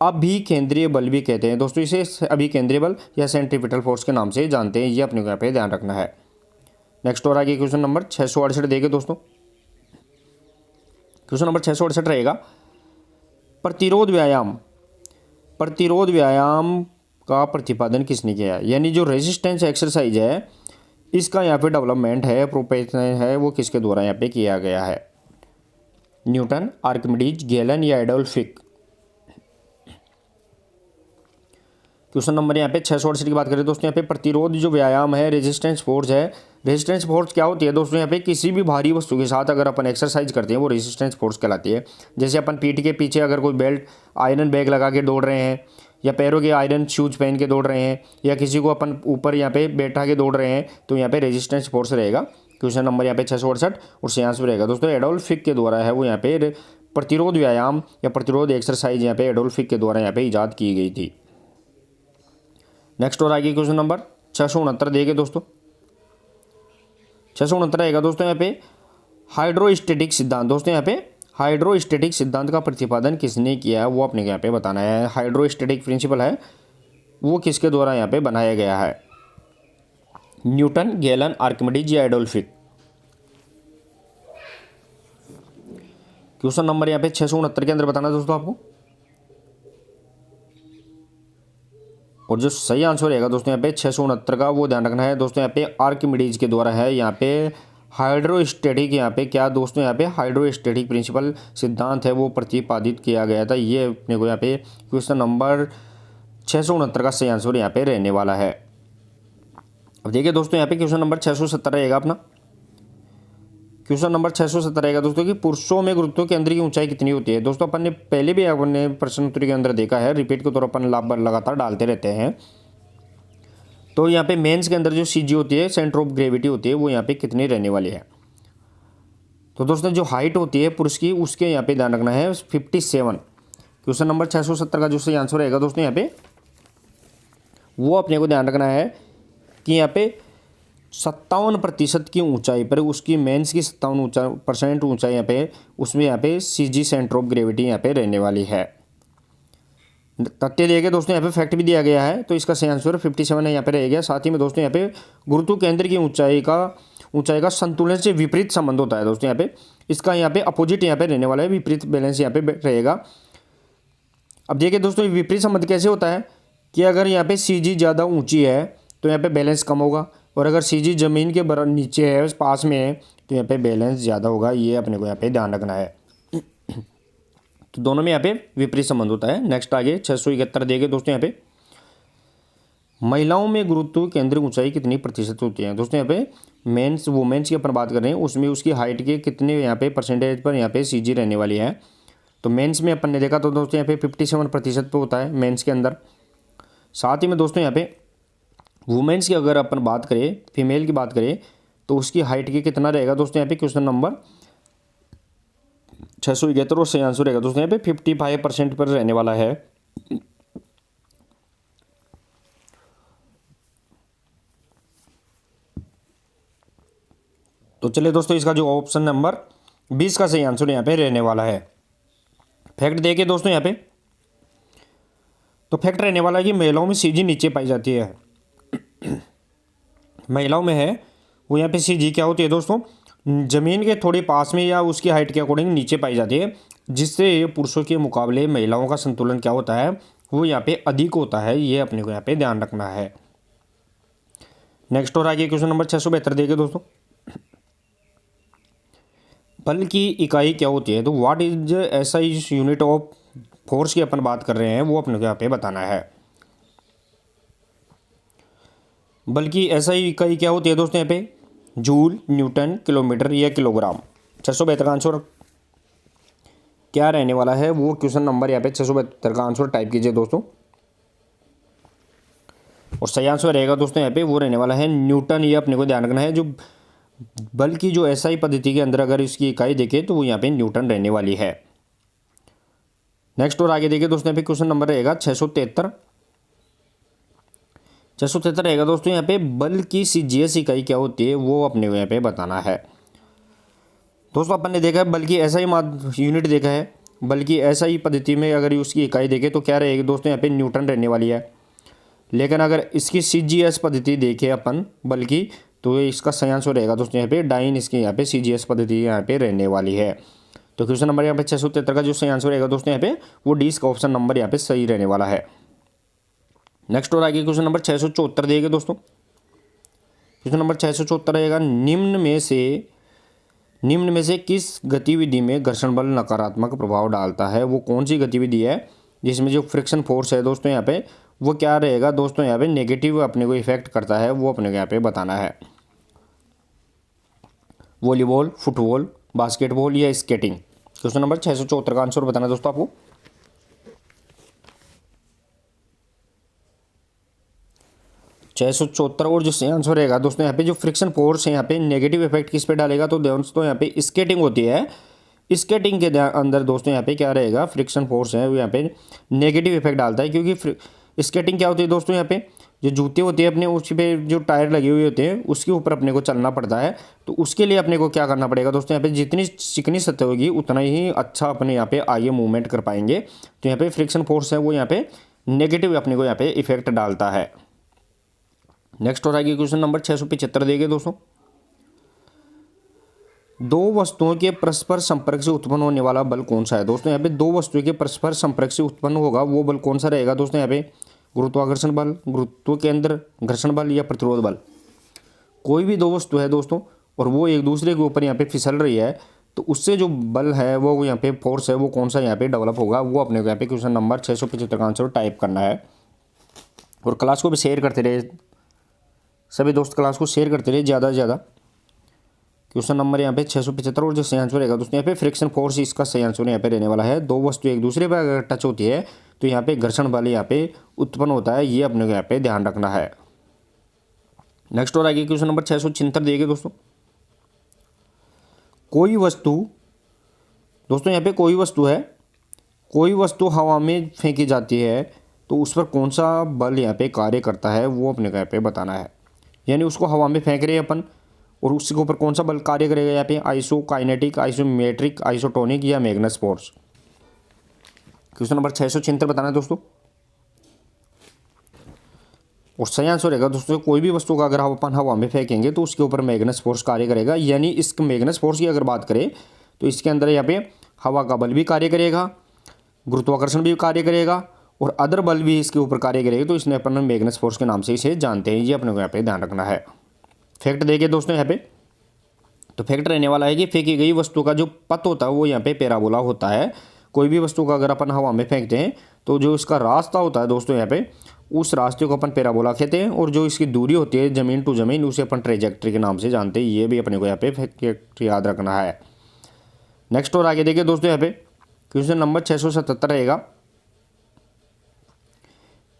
Speaker 1: अभिकेंद्रीय बल भी कहते हैं दोस्तों, इसे अभिकेंद्रीय बल या सेंट्रीपिटल फोर्स के नाम से जानते हैं, ये अपने को यहाँ पे ध्यान रखना है। नेक्स्ट और आगे क्वेश्चन नंबर 668 देखे दोस्तों। क्वेश्चन नंबर 668 रहेगा, प्रतिरोध व्यायाम का प्रतिपादन किसने किया है, यानी जो रेजिस्टेंस एक्सरसाइज है इसका यहाँ पे डेवलपमेंट है, प्रोपेशन है, वो किसके द्वारा यहाँ पे किया गया है? न्यूटन, आर्किमिडीज, गैलन या एडोल्फ फिक। क्वेश्चन नंबर यहाँ पे 668 की बात करें दोस्तों, यहाँ पे प्रतिरोध जो व्यायाम है, रेजिस्टेंस फोर्स है। रेजिस्टेंस फोर्स क्या होती है दोस्तों? यहाँ पे किसी भी भारी वस्तु के साथ अगर अपन एक्सरसाइज करते हैं वो रेजिस्टेंस फोर्स कहलाती है। जैसे अपन पीठ के पीछे अगर कोई बेल्ट आयरन बैग लगा के दौड़ रहे हैं, या पैरों के आयरन शूज पहन के दौड़ रहे हैं, या किसी को अपन ऊपर यहाँ पे बैठा के दौड़ रहे हैं, तो यहाँ पे रेजिस्टेंस फोर्स रहेगा। क्वेश्चन नंबर यहाँ पे 668 और सही आंसर रहेगा दोस्तों एडोल्फ फिक के द्वारा है वो यहाँ पे प्रतिरोध व्यायाम या प्रतिरोध एक्सरसाइज यहाँ पे एडोल्फ फिक के द्वारा यहाँ पे इजाद की गई थी। नेक्स्ट और आगे क्वेश्चन नंबर 669 देखे दोस्तों। 669 रहेगा दोस्तों यहाँ पे हाइड्रोस्टैटिक सिद्धांत। दोस्तों यहाँ पे हाइड्रोस्टैटिक सिद्धांत का प्रतिपादन किसने किया है वो अपने यहाँ पे बताना है। हाइड्रोस्टैटिक प्रिंसिपल है वो किसके द्वारा यहाँ पे बनाया गया है? न्यूटन, गैलन, आर्किमिडीज या एडोल्फ फिक। क्वेश्चन नंबर यहाँ पे 669 के अंदर बताना है दोस्तों आपको, और जो सही आंसर रहेगा दोस्तों यहाँ पे 669 का वो ध्यान रखना है दोस्तों, यहाँ पे आर्किमिडीज के द्वारा है। यहाँ पे हाइड्रोस्टैटिक यहाँ पे क्या दोस्तों, यहाँ पे हाइड्रोस्टैटिक प्रिंसिपल सिद्धांत है वो प्रतिपादित किया गया था। ये अपने को यहाँ पे क्वेश्चन नंबर 669 का सही आंसर यहाँ पे रहने वाला है। अब देखिए दोस्तों यहाँ पे क्वेश्चन नंबर 670 रहेगा अपना। क्वेश्चन नंबर 670 रहेगा दोस्तों कि पुरुषों में गुरुत्व केंद्र की ऊंचाई कितनी होती है? दोस्तों अपन ने पहले भी अपने प्रश्न उत्तर के अंदर देखा है, रिपीट के तौर पर अपन लगातार डालते रहते हैं। तो यहाँ पे मेंस के अंदर जो सीजी होती है, सेंटर ऑफ ग्रेविटी होती है, वो यहाँ पे कितनी रहने वाली है? तो दोस्तों जो हाइट होती है पुरुष की उसके यहाँ पे ध्यान रखना है 57। क्वेश्चन नंबर 670 का जो सही आंसर रहेगा दोस्तों यहाँ पे वो अपने को ध्यान रखना है कि यहाँ पे 57% की ऊंचाई पर उसकी मेंस की 57% ऊंचाई यहाँ पे उसमें यहाँ पे सीजी सेंटर ऑफ ग्रेविटी यहाँ पे रहने वाली है। तथ्य दिए गए दोस्तों, यहाँ पे फैक्ट भी दिया गया है, तो इसका सही आंसर 57 है यहाँ पे रहेगा। साथ ही में दोस्तों यहाँ पे गुरुत्व केंद्र की ऊंचाई का संतुलन से विपरीत संबंध होता है दोस्तों, यहाँ पे इसका यहाँ पे अपोजिट यहाँ पे रहने वाला है, विपरीत बैलेंस यहाँ पे रहेगा। अब देखिए दोस्तों विपरीत संबंध कैसे होता है कि अगर यहाँ पे सीजी ज़्यादा ऊँची है तो यहाँ पे बैलेंस कम होगा, और अगर सीजी ज़मीन के बराबर नीचे है पास में है तो यहाँ पे बैलेंस ज़्यादा होगा। ये अपने को यहाँ पे ध्यान रखना है। तो दोनों में यहाँ पे विपरीत संबंध होता है। नेक्स्ट आगे 671 देंगे दोस्तों, यहाँ पे महिलाओं में गुरुत्व केंद्र ऊंचाई कितनी प्रतिशत होती है? दोस्तों यहाँ पे मेंस वुमेन्स की अपन बात कर रहे हैं, उसमें उसकी हाइट के कितने यहाँ पे परसेंटेज पर यहाँ पे सीजी रहने वाली है। तो मेंस में अपन ने देखा तो दोस्तों यहाँ पे 57% पे होता है मेंस के अंदर। साथ ही में दोस्तों यहाँ पे वुमेन्स की अगर अपन बात करें, फीमेल की बात करें, तो उसकी हाइट के कितना रहेगा दोस्तों यहाँ पे क्वेश्चन नंबर 671 और सही आंसर रहेगा दोस्तों यहाँ पे 55% पर रहने वाला है। तो चलिए दोस्तों इसका जो ऑप्शन नंबर 20 का सही आंसर यहाँ पे रहने वाला है। फैक्ट देखिए दोस्तों यहाँ पे, तो फैक्ट रहने वाला है कि महिलाओं में सीजी नीचे पाई जाती है। महिलाओं में है वो यहाँ पे सीजी क्या होती है दोस्तों, ज़मीन के थोड़े पास में या उसकी हाइट के अकॉर्डिंग नीचे पाई जाती है, जिससे पुरुषों के मुकाबले महिलाओं का संतुलन क्या होता है वो यहाँ पे अधिक होता है। ये अपने को यहाँ पे ध्यान रखना है। नेक्स्ट और आगे क्वेश्चन नंबर 672 देखिए दोस्तों, बल की इकाई क्या होती है? तो व्हाट इज ऐसा इस यूनिट ऑफ फोर्स की अपन बात कर रहे हैं वो अपने को यहाँ पे बताना है। बल की ऐसा ही इकाई क्या होती है दोस्तों यहाँ पे जूल, न्यूटन, किलोमीटर या किलोग्राम। 672 का आंसर क्या रहने वाला है वो क्वेश्चन नंबर यहाँ पे 672 का आंसर टाइप कीजिए दोस्तों, और सही आंसर रहेगा दोस्तों यहाँ पे वो रहने वाला है न्यूटन। ये अपने को ध्यान रखना है, जो बल की जो एसआई पद्धति के अंदर अगर इसकी इकाई देखें तो वो यहाँ पे न्यूटन रहने वाली है। नेक्स्ट और आगे देखिए दोस्तों यहाँ पे क्वेश्चन नंबर रहेगा 673 रहेगा दोस्तों यहाँ पे बल की सीजीएस इकाई क्या होती है वो अपने को यहाँ पे बताना है। दोस्तों अपन ने देखा है बल्कि ऐसा ही यूनिट देखा है, बल्कि ऐसा ही पद्धति में अगर उसकी इकाई देखें तो क्या रहेगी दोस्तों, यहाँ पे न्यूटन रहने वाली है। लेकिन अगर इसकी CGS पद्धति देखें अपन बल्कि, तो इसका सही आंसर रहेगा दोस्तों यहाँ पे डाइन, इसकी यहाँ पे CGS पद्धति यहाँ पे रहने वाली है। तो क्वेश्चन नंबर यहाँ पे 673 का जो सही आंसर रहेगा दोस्तों यहाँ पे वो डी इसका ऑप्शन नंबर यहाँ पे सही रहने वाला है। नेक्स्ट और आगे क्वेश्चन नंबर 674 देगा दोस्तों। क्वेश्चन नंबर 674 रहेगा, निम्न में से किस गतिविधि में घर्षण बल नकारात्मक प्रभाव डालता है। वो कौन सी गतिविधि है जिसमें जो फ्रिक्शन फोर्स है दोस्तों यहाँ पे वो क्या रहेगा दोस्तों यहाँ पे नेगेटिव अपने को इफेक्ट करता है, वो अपने को यहाँ पे बताना है। वॉलीबॉल, फुटबॉल, बास्केटबॉल या स्केटिंग। क्वेश्चन नंबर 674 का आंसर बताना है दोस्तों आपको। 674 और जो सही आंसर रहेगा दोस्तों यहाँ पे जो फ्रिक्शन फोर्स है यहाँ पे नेगेटिव इफेक्ट किस पे डालेगा, तो दोस्तों यहाँ पे स्केटिंग होती है। स्केटिंग के अंदर दोस्तों यहाँ पे क्या रहेगा, फ्रिक्शन फोर्स है वो यहाँ पे नेगेटिव इफेक्ट डालता है। क्योंकि स्केटिंग क्या होती है दोस्तों, यहाँ पे जो जूते होते हैं अपने उस पे जो टायर लगे हुए होते हैं उसके ऊपर अपने को चलना पड़ता है। तो उसके लिए अपने को क्या करना पड़ेगा दोस्तों, यहाँ पे जितनी चिकनी सतह होगी उतना ही अच्छा अपने यहाँ पे आगे मूवमेंट कर पाएंगे। तो यहाँ पे फ्रिक्शन फोर्स है वो यहाँ पे नेगेटिव अपने को यहाँ पे इफेक्ट डालता है। नेक्स्ट और आगे क्वेश्चन नंबर 675 देंगे दोस्तों। दो वस्तुओं के परस्पर संपर्क से उत्पन्न होने वाला बल कौन सा है। दोस्तों यहाँ पे दो वस्तुओं के परस्पर संपर्क से उत्पन्न होगा वो बल कौन सा रहेगा दोस्तों, यहाँ पे गुरुत्वाकर्षण बल, गुरुत्व केंद्र घर्षण बल या प्रतिरोध बल। कोई भी दो वस्तु है दोस्तों और वो एक दूसरे के ऊपर यहाँ पे फिसल रही है तो उससे जो बल है वो यहाँ पे फोर्स है वो कौन सा यहाँ पे डेवलप होगा, वो अपने को यहाँ पे क्वेश्चन नंबर 675 का आंसर टाइप करना है। और क्लास को भी शेयर करते रहे सभी दोस्त, क्लास को शेयर करते रहे ज़्यादा से ज़्यादा। क्वेश्चन नंबर यहाँ पे 675 और जो सही आंसर रहेगा दोस्तों यहाँ पे फ्रिक्शन फोर्स इसका सही आंसर यहाँ पे रहने वाला है। दो वस्तु एक दूसरे पर अगर टच होती है तो यहाँ पे घर्षण बल यहाँ पे उत्पन्न होता है, ये अपने को यहाँ पे ध्यान रखना है। नेक्स्ट और आगे क्वेश्चन नंबर 676 देखिए दोस्तों। कोई वस्तु, दोस्तों यहाँ पे कोई वस्तु है, कोई वस्तु हवा में फेंकी जाती है तो उस पर कौन सा बल यहाँ पे कार्य करता है, वो अपने को यहाँ पे बताना है। यानी उसको हवा में फेंक रहे हैं अपन और उसके ऊपर कौन सा बल कार्य करेगा यहाँ पे, आइसोकाइनेटिक, आइसोमेट्रिक, आइसोटोनिक या मैग्नेस फोर्स। क्वेश्चन नंबर 676 बताना है दोस्तों। और सही आंसर रहेगा दोस्तों कोई भी वस्तु का अगर अपन हवा में फेंकेंगे तो उसके ऊपर मैग्नेस फोर्स कार्य करेगा। यानी इस मैग्नेस फोर्स की अगर बात करें तो इसके अंदर यहाँ पे हवा का बल भी कार्य करेगा, गुरुत्वाकर्षण भी कार्य करेगा और अदर बल भी इसके ऊपर कार्य करेगा। तो इसने अपन मैग्नेस फोर्स के नाम से इसे जानते हैं, ये अपने को यहाँ पे ध्यान रखना है। फैक्ट देखिए दोस्तों यहाँ पे, तो फैक्ट रहने वाला है कि फेंकी गई वस्तु का जो पथ होता है वो यहाँ पे पैराबोला होता है। कोई भी वस्तु का अगर अपन हवा में फेंकते हैं तो जो इसका रास्ता होता है दोस्तों यहाँ पे उस रास्ते को अपन पैराबोला कहते हैं और जो इसकी दूरी होती है ज़मीन टू ज़मीन उसे अपन ट्रेजेक्ट्री के नाम से जानते हैं। ये भी अपने को यहाँ पे फैक्ट याद रखना है। नेक्स्ट और आगे देखिए दोस्तों यहाँ पे क्वेश्चन नंबर 677 रहेगा,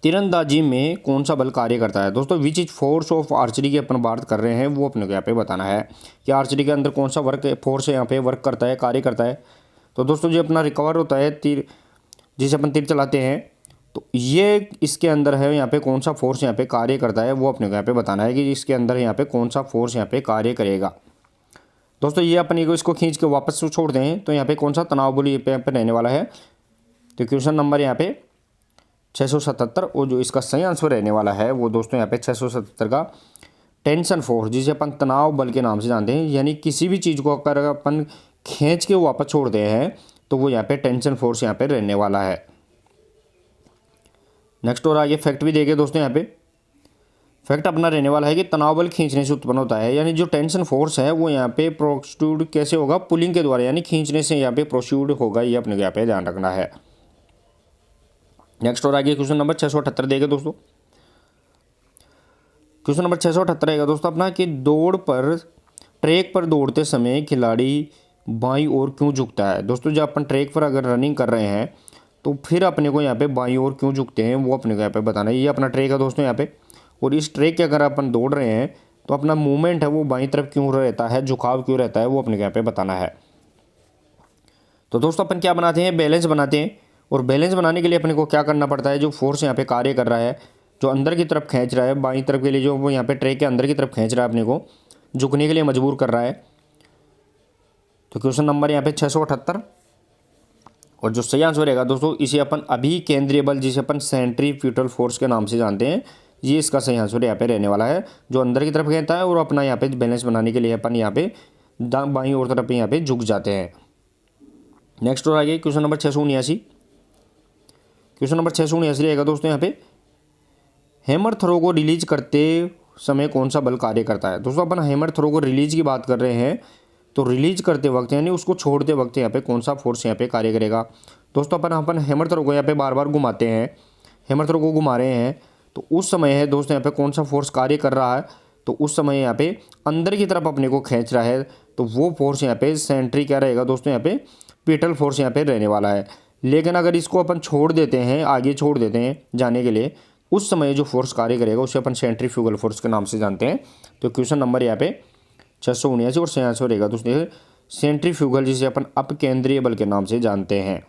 Speaker 1: तीरंदाजी में कौन सा बल कार्य करता है। दोस्तों which is force of archery की अपन बात कर रहे हैं, वो अपने को यहाँ पे बताना है कि आर्चरी के अंदर कौन सा फोर्स है यहाँ पे वर्क करता है, कार्य करता है। तो दोस्तों जो अपना रिकवर होता है तीर, जिसे अपन तीर चलाते हैं, तो ये इसके अंदर है यहाँ पे कौन सा फोर्स यहाँ पे कार्य करता है, वो अपने को यहाँ पे बताना है कि इसके अंदर यहाँ पे कौन सा फोर्स यहाँ पे कार्य करेगा। दोस्तों ये अपन इसको खींच के वापस छोड़ दें तो यहाँ पे कौन सा तनाव बल यहाँ पे रहने वाला है। तो क्वेश्चन नंबर यहाँ पे 677 और जो इसका सही आंसर रहने वाला है वो दोस्तों यहाँ पे 677 का टेंशन फोर्स, जिसे अपन तनाव बल के नाम से जानते हैं। यानी किसी भी चीज़ को अगर अपन खींच के वापस छोड़ते हैं तो वो यहाँ पे टेंशन फोर्स यहाँ पे रहने वाला है। नेक्स्ट और आगे फैक्ट भी देखे दोस्तों यहाँ पे, फैक्ट अपना रहने वाला है कि तनाव बल खींचने से उत्पन्न होता है। यानी जो टेंशन फोर्स है वो यहाँ पे प्रोट्रूड कैसे होगा, पुलिंग के द्वारा, यानी खींचने से यहाँ पे प्रोट्रूड होगा, ये अपने को यहाँ पे ध्यान रखना है। नेक्स्ट और आगे क्वेश्चन नंबर 678 देगा दोस्तों। क्वेश्चन नंबर 678 रहेगा दोस्तों अपना कि ट्रैक पर दौड़ते समय खिलाड़ी बाईं ओर क्यों झुकता है। दोस्तों जब अपन ट्रैक पर अगर रनिंग कर रहे हैं तो फिर अपने को यहाँ पे बाईं ओर क्यों झुकते हैं, वो अपने को यहाँ पे बताना है। ये अपना ट्रैक है दोस्तों यहाँ पे, और इस ट्रैक के अगर अपन दौड़ रहे हैं तो अपना मूवमेंट है वो बाईं तरफ क्यों रहता है, झुकाव क्यों रहता है, वो अपने को यहाँ पे बताना है। तो दोस्तों अपन क्या बनाते हैं, बैलेंस बनाते हैं। और बैलेंस बनाने के लिए अपने को क्या करना पड़ता है, जो फोर्स यहाँ पे कार्य कर रहा है, जो अंदर की तरफ खींच रहा है बाईं तरफ के लिए, जो वो यहाँ पे ट्रैक के अंदर की तरफ खींच रहा है अपने को झुकने के लिए मजबूर कर रहा है, तो क्वेश्चन नंबर यहाँ पे 678। और जो सही आंसर रहेगा दोस्तों, इसे अपन अभी केंद्रीय बल जिसे अपन सेंट्रीफ्यूगल फोर्स के नाम से जानते हैं, ये इसका सही आंसर यहाँ पे रहने वाला है, जो अंदर की तरफ कहता है और अपना यहाँ पे बैलेंस बनाने के लिए अपन यहाँ पे बाईं ओर तरफ यहाँ पे झुक जाते हैं। नेक्स्ट और आगे क्वेश्चन नंबर 679। क्वेश्चन नंबर 679 रहेगा दोस्तों यहाँ पे, हैमर थ्रो को रिलीज करते समय कौन सा बल कार्य करता है। दोस्तों अपन हैमर थ्रो को रिलीज की बात कर रहे हैं, तो रिलीज करते वक्त यानी उसको छोड़ते वक्त यहाँ पे कौन सा फोर्स यहाँ पे कार्य करेगा। दोस्तों अपन हैमर थ्रो को यहाँ पे बार बार घुमाते हैं, हैमर थ्रो को घुमा रहे हैं, तो उस समय है दोस्तों यहाँ पे कौन सा फोर्स कार्य कर रहा है, तो उस समय यहाँ पे अंदर की तरफ अपने को खींच रहा है, तो वो फोर्स यहाँ पे सेंट्री क्या रहेगा दोस्तों, यहाँ पे पीटल फोर्स यहाँ पे रहने वाला है। लेकिन अगर इसको अपन छोड़ देते हैं, आगे छोड़ देते हैं जाने के लिए, उस समय जो फोर्स कार्य करेगा उसे अपन सेंट्रीफ्यूगल फोर्स के नाम से जानते हैं। तो क्वेश्चन नंबर यहाँ पे 679 और सही आंसर रहेगा दोस्तों सेंट्रीफ्यूगल, जिसे अपन अपकेंद्रीय बल के नाम से जानते हैं।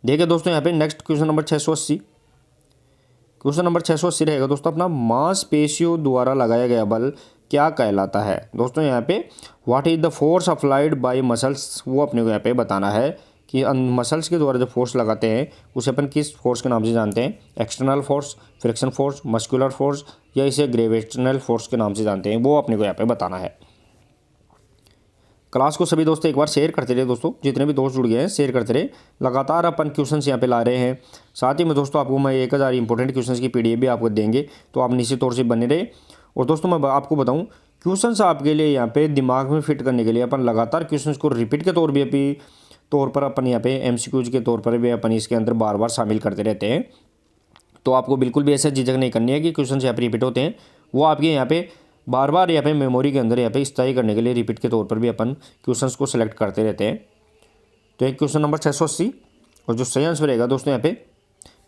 Speaker 1: देखिए दोस्तों यहाँ पे next question number 680। Question number 680 रहेगा दोस्तों, अपना मांसपेशियों द्वारा लगाया गया बल क्या कहलाता है। दोस्तों यहाँ पे what is the force applied by muscles, वो अपने को यहाँ पे बताना है कि मसल्स के द्वारा जो फोर्स लगाते हैं उसे अपन किस फोर्स के नाम से जानते हैं। External force, friction force, muscular force, या इसे ग्रेविटेशनल फोर्स के नाम से जानते हैं, वो अपने को यहाँ पे बताना है। क्लास को सभी दोस्तों एक बार शेयर करते रहे दोस्तों, जितने भी दोस्त जुड़ गए हैं शेयर करते रहे। लगातार अपन क्वेश्चंस यहाँ पे ला रहे हैं, साथ ही में दोस्तों आपको मैं 1000 इंपॉर्टेंट क्वेश्चंस की पीडीएफ भी आपको देंगे, तो आप निश्चित तौर से बने रहे। और दोस्तों मैं आपको बताऊँ, क्वेश्चंस आपके लिए यहाँ पे दिमाग में फिट करने के लिए अपन लगातार क्वेश्चंस को रिपीट के तौर पर अपन यहाँ पे एमसीक्यूज के तौर पर भी अपन इसके अंदर बार बार शामिल करते रहते हैं। तो आपको बिल्कुल भी ऐसा झिझक नहीं करनी है कि क्वेश्चन यहाँ पे रिपीट होते हैं, वो आपके यहाँ पे बार बार यहाँ पे मेमोरी के अंदर यहाँ पे स्थायी करने के लिए रिपीट के तौर पर भी अपन क्वेश्चंस को सिलेक्ट करते रहते हैं। तो एक क्वेश्चन नंबर 680 और जो सही आंसर रहेगा दोस्तों यहाँ पे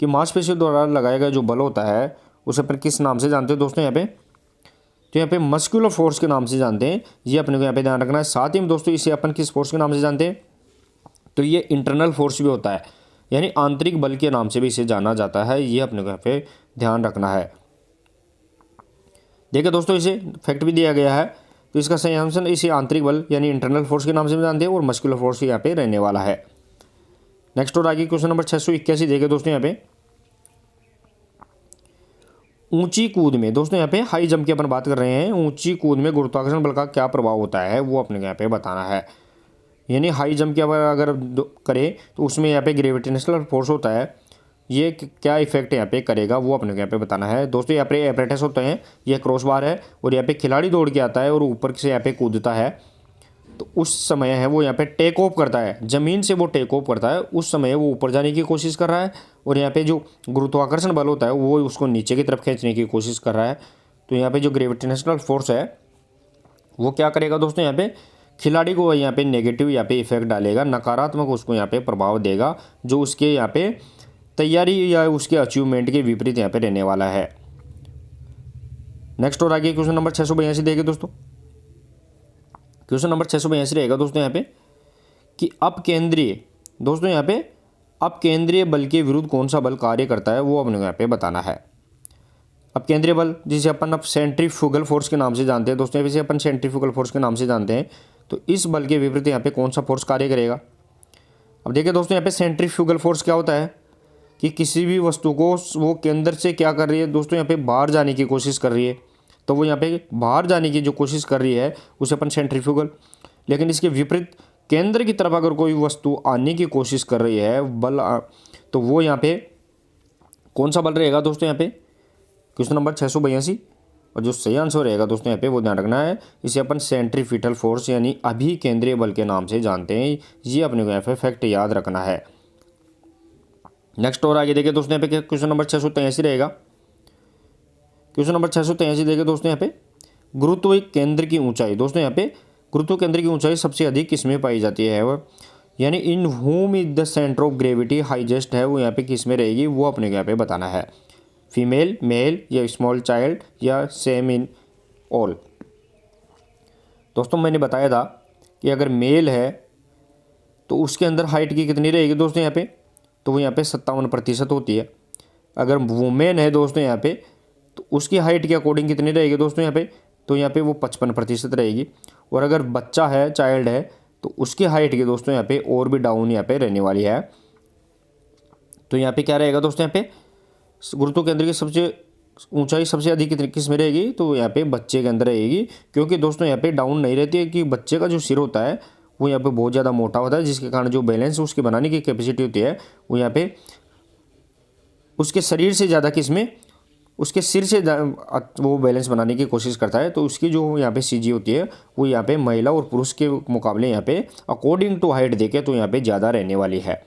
Speaker 1: कि मांसपेशियों द्वारा लगाया गया जो बल होता है उसे अपन किस नाम से जानते हैं दोस्तों यहाँ पे, तो यहाँ पे मस्कुलर फोर्स के नाम से जानते हैं, ये अपने को यहाँ पे ध्यान रखना है। साथ ही में दोस्तों इसे अपन किस फोर्स के नाम से जानते हैं, तो ये इंटरनल फोर्स भी होता है, यानी आंतरिक बल के नाम से भी इसे जाना जाता है, ये अपने को यहाँ पे ध्यान रखना है। देखिए दोस्तों इसे फैक्ट भी दिया गया है, तो इसका सही आंसर इसे आंतरिक बल यानी इंटरनल फोर्स के नाम से भी जानते हैं और मस्कुलर फोर्स यहाँ पे रहने वाला है। नेक्स्ट और आगे क्वेश्चन नंबर 681 देखिए दोस्तों यहाँ पे, ऊंची कूद में, दोस्तों यहाँ पे हाई जंप की अपन बात कर रहे हैं, ऊंची कूद में गुरुत्वाकर्षण बल का क्या प्रभाव होता है, वो अपने को यहाँ पे बताना है। यानी हाई जंप की अगर करें तो उसमें यहाँ पे ग्रेविटेशनल फोर्स होता है, ये क्या इफेक्ट यहाँ पे करेगा, वो अपने को यहाँ पे बताना है। दोस्तों यहाँ पे एपरेटस होते हैं, यह क्रॉस बार है और यहाँ पे खिलाड़ी दौड़ के आता है और ऊपर से यहाँ पे कूदता है, तो उस समय है वो यहाँ पे टेक ऑफ करता है, ज़मीन से वो टेक ऑफ करता है, उस समय वो ऊपर जाने की कोशिश कर रहा है और यहाँ पे जो गुरुत्वाकर्षण बल होता है वो उसको नीचे की तरफ खींचने की कोशिश कर रहा है। तो यहाँ पे जो ग्रेविटेशनल फोर्स है वो क्या करेगा दोस्तों, यहाँ पे खिलाड़ी को यहाँ पे नेगेटिव यहाँ पे इफेक्ट डालेगा, नकारात्मक उसको यहाँ पे प्रभाव देगा, जो उसके यहाँ पे तैयारी या उसके अचीवमेंट के विपरीत यहाँ पे रहने वाला है। नेक्स्ट और आगे क्वेश्चन नंबर 682 देखिए दोस्तों, क्वेश्चन नंबर 682 रहेगा दोस्तों यहाँ पे कि अपकेंद्रीय, दोस्तों यहाँ पे अपकेंद्रीय बल के विरुद्ध कौन सा बल कार्य करता है, वो अपने को यहाँ पे बताना है। अपकेंद्रीय बल जिसे अपन अब सेंट्रीफ्यूगल फोर्स के नाम से जानते हैं दोस्तों, इसे अपन सेंट्रीफ्यूगल फोर्स के नाम से जानते हैं, तो इस बल के विपरीत यहाँ पे कौन सा फोर्स कार्य करेगा। अब देखिए दोस्तों यहाँ पे सेंट्रीफ्यूगल फोर्स क्या होता है कि किसी भी वस्तु को वो केंद्र से क्या कर रही है दोस्तों, यहाँ पे बाहर जाने की कोशिश कर रही है, तो वो यहाँ पे बाहर जाने की जो कोशिश कर रही है उसे अपन सेंट्रीफ्यूगल। लेकिन इसके विपरीत केंद्र की तरफ अगर कोई वस्तु आने की कोशिश कर रही है बल, तो वो यहाँ पे कौन सा बल रहेगा दोस्तों यहाँ पे, क्वेश्चन नंबर 682 और जो सही आंसर रहेगा दोस्तों यहाँ पे वो ध्यान रखना है, इसे अपन सेंट्रीफ्यूगल फोर्स यानी अभिकेंद्रीय बल के नाम से जानते हैं, ये अपने को यहाँ पे फैक्ट याद रखना है। नेक्स्ट और आगे देखिए दोस्तों यहाँ पे क्वेश्चन नंबर 683 रहेगा, क्वेश्चन नंबर 683 देखिए दोस्तों यहाँ पे गुरुत्व केंद्र की ऊंचाई, दोस्तों यहाँ पे गुरुत्व केंद्र की ऊंचाई सबसे अधिक किसमें पाई जाती है, वो यानी in home is the centre of gravity highest है, वो यहाँ पे किस में रहेगी, वो अपने को यहाँ पे बताना है। फीमेल, मेल या स्मॉल चाइल्ड या सेम इन ऑल। दोस्तों मैंने बताया था कि अगर मेल है तो उसके अंदर हाइट की कितनी रहेगी दोस्तों यहाँ पे, तो वो यहाँ पे 57% होती है। अगर वुमेन है दोस्तों यहाँ पे तो उसकी हाइट के अकॉर्डिंग कितनी रहेगी दोस्तों यहाँ पे, तो यहाँ पे वो 55% रहेगी। और अगर बच्चा है, चाइल्ड है, तो उसकी हाइट की दोस्तों यहाँ पे और भी डाउन यहाँ पे रहने वाली है। तो यहाँ पे क्या रहेगा दोस्तों, यहाँ पे गुरुत्व केंद्र की सबसे ऊंचाई सबसे अधिक किस में रहेगी, तो यहाँ पे बच्चे के अंदर रहेगी। क्योंकि दोस्तों यहाँ पे डाउन नहीं रहती है, कि बच्चे का जो सिर होता है वो यहाँ पे बहुत ज़्यादा मोटा होता है, जिसके कारण जो बैलेंस उसके बनाने की कैपेसिटी होती है वो यहाँ पे उसके शरीर से ज़्यादा किस में, उसके सिर से वो बैलेंस बनाने की कोशिश करता है। तो उसकी जो यहाँ पे सीजी होती है वो यहाँ पे महिला और पुरुष के मुकाबले यहाँ पे अकॉर्डिंग टू हाइट देखे तो यहाँ पे ज़्यादा रहने वाली है।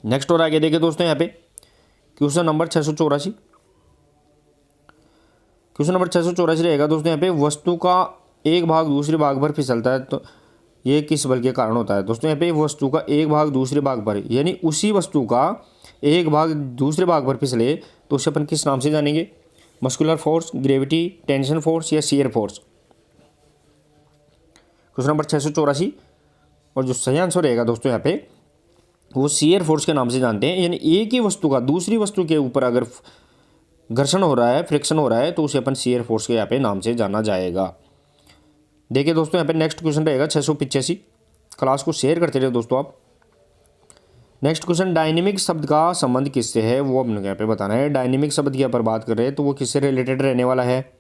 Speaker 1: नेक्स्ट और आगे देखे दोस्तों, यहाँ पे क्वेश्चन नंबर 684। क्वेश्चन नंबर 684 रहेगा दोस्तों, यहाँ पे वस्तु का एक भाग दूसरे भाग पर फिसलता है तो ये किस बल के कारण होता है। दोस्तों यहाँ पे वस्तु का एक भाग दूसरे भाग पर, यानी उसी वस्तु का एक भाग दूसरे भाग पर फिसले तो उसे अपन किस नाम से जानेंगे, muscular force, gravity, tension force या शियर फोर्स। क्वेश्चन नंबर 684 और जो सही आंसर रहेगा दोस्तों यहाँ पे वो शियर फोर्स के नाम से जानते हैं। यानी एक ही वस्तु का दूसरी वस्तु के ऊपर अगर घर्षण हो रहा है, फ्रिक्शन हो रहा है, तो उसे अपन शियर फोर्स के यहाँ पे नाम से जाना जाएगा। देखिए दोस्तों यहाँ पे नेक्स्ट क्वेश्चन रहेगा 685। क्लास को शेयर करते रहे दोस्तों आप। नेक्स्ट क्वेश्चन, डायनेमिक शब्द का संबंध किससे है वो अपने यहाँ पे बताना है। डायनेमिक शब्द की अपन बात कर रहे हैं तो वो किससे रिलेटेड रहने वाला है,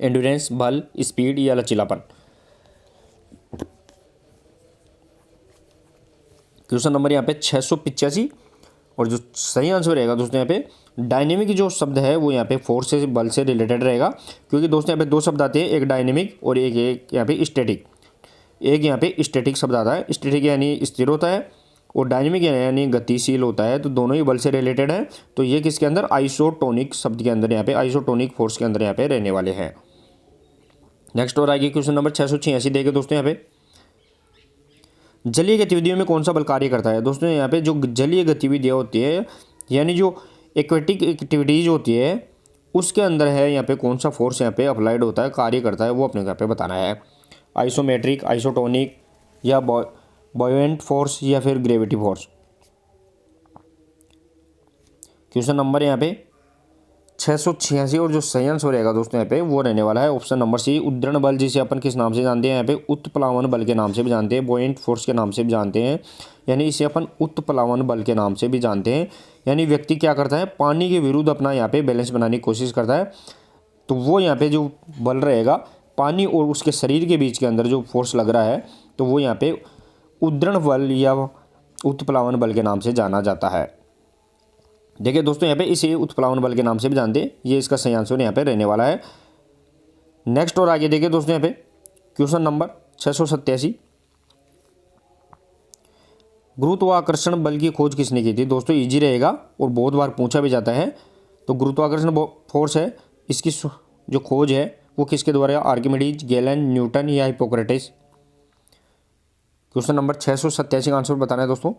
Speaker 1: एंड्योरेंस, बल, स्पीड या लचीलापन। क्वेश्चन नंबर यहाँ पे 685 और जो सही आंसर रहेगा दोस्तों यहाँ पे डायनेमिक जो शब्द है वो यहाँ पे फोर्स से, बल से रिलेटेड रहेगा। क्योंकि दोस्तों यहाँ पे दो शब्द आते हैं, एक डायनेमिक और एक यहाँ पे स्टैटिक। एक यहाँ पे स्टैटिक शब्द आता है, स्टैटिक यानी स्थिर होता है और डायनेमिक यानी गतिशील होता है। तो दोनों ही बल से रिलेटेड है। तो ये किसके अंदर, आइसोटोनिक शब्द के अंदर, यहाँ पे आइसोटोनिक फोर्स के अंदर यहाँ पे रहने वाले हैं। नेक्स्ट और आगे क्वेश्चन नंबर 686 देखे दोस्तों, यहाँ पे जलीय गतिविधियों में कौन सा बल कार्य करता है। दोस्तों यहाँ पे जो जलीय गतिविधियाँ होती है, यानी जो एक्वेटिक एक्टिविटीज़ होती है, उसके अंदर है यहाँ पे कौन सा फोर्स यहाँ पे अप्लाइड होता है, कार्य करता है, वो अपने यहाँ पे बताना है। आइसोमेट्रिक, आइसोटोनिक या बॉयेंट फोर्स या फिर ग्रेविटी फोर्स। क्वेश्चन नंबर यहाँ पे 686 और जो सही आंसर रहेगा दोस्तों यहाँ पे वो रहने वाला है ऑप्शन नंबर सी, उद्धरण बल, जिसे अपन किस नाम से जानते हैं, यहाँ पे उत्प्लावन बल के नाम से भी जानते हैं, बॉयेंट फोर्स के नाम से भी जानते हैं, यानी इसे अपन उत्प्लावन बल के नाम से भी जानते हैं। यानी व्यक्ति क्या करता है, पानी के विरुद्ध अपना यहाँ पे बैलेंस बनाने की कोशिश करता है। तो वो यहाँ पे जो बल रहेगा पानी और उसके शरीर के बीच के अंदर जो फोर्स लग रहा है, तो वो यहाँ पे उद्धरण बल या उत्प्लावन बल के नाम से जाना जाता है। देखिए दोस्तों यहाँ पे इसे उत्प्लावन बल के नाम से भी जानते हैं। ये इसका सही आंसर यहाँ पे रहने वाला है। नेक्स्ट और आगे देखिए दोस्तों यहाँ पे क्वेश्चन नंबर 687, गुरुत्वाकर्षण बल की खोज किसने की थी। दोस्तों इजी रहेगा और बहुत बार पूछा भी जाता है। तो गुरुत्वाकर्षण फोर्स है, इसकी जो खोज है वो किसके द्वारा, आर्किमिडीज, गैलन, न्यूटन या हिप्पोक्रेटिस। क्वेश्चन नंबर 687 का आंसर बताना है दोस्तों।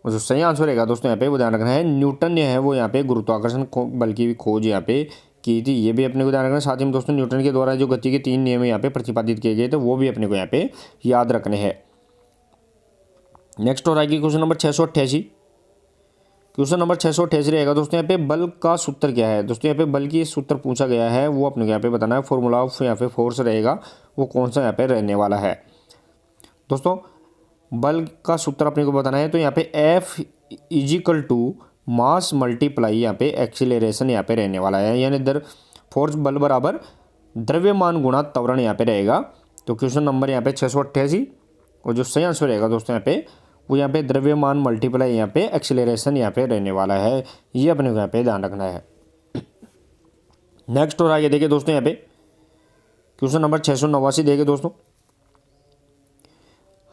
Speaker 1: और जो सही आंसर रहेगा दोस्तों यहाँ पे वो ध्यान रखना है, न्यूटन ने है वो यहाँ पे गुरुत्वाकर्षण बल की खोज यहाँ पे की थी। ये भी अपने को ध्यान रखना है। साथ ही में दोस्तों न्यूटन के द्वारा जो गति के 3 नियम यहाँ पे प्रतिपादित किए गए थे वो भी अपने को यहाँ पे याद रखने हैं। नेक्स्ट और आगे क्वेश्चन नंबर 688। क्वेश्चन नंबर 688 रहेगा दोस्तों यहाँ पे बल का सूत्र क्या है। दोस्तों यहाँ पे बल की सूत्र पूछा गया है, वो अपने को यहाँ पे बताना है। फॉर्मूला ऑफ यहाँ पे फोर्स रहेगा वो कौन सा यहाँ पे रहने वाला है। दोस्तों बल का सूत्र अपने को बताना है, तो यहाँ पे F equal to mass multiply यहाँ पे एक्सीलरेशन यहाँ पे रहने वाला है। यानी फोर्स बल बराबर द्रव्यमान गुणा त्वरण यहाँ पे रहेगा। तो क्वेश्चन नंबर यहाँ पे 688 और जो सही आंसर रहेगा दोस्तों यहाँ पे वो यहाँ पे द्रव्यमान मल्टीप्लाई यहाँ पे एक्सीलरेशन यहाँ पे रहने वाला है। ये अपने को यहाँ पे ध्यान रखना है। नेक्स्ट और आगे देखिए दोस्तों यहाँ पे क्वेश्चन नंबर 689 देखिए दोस्तों,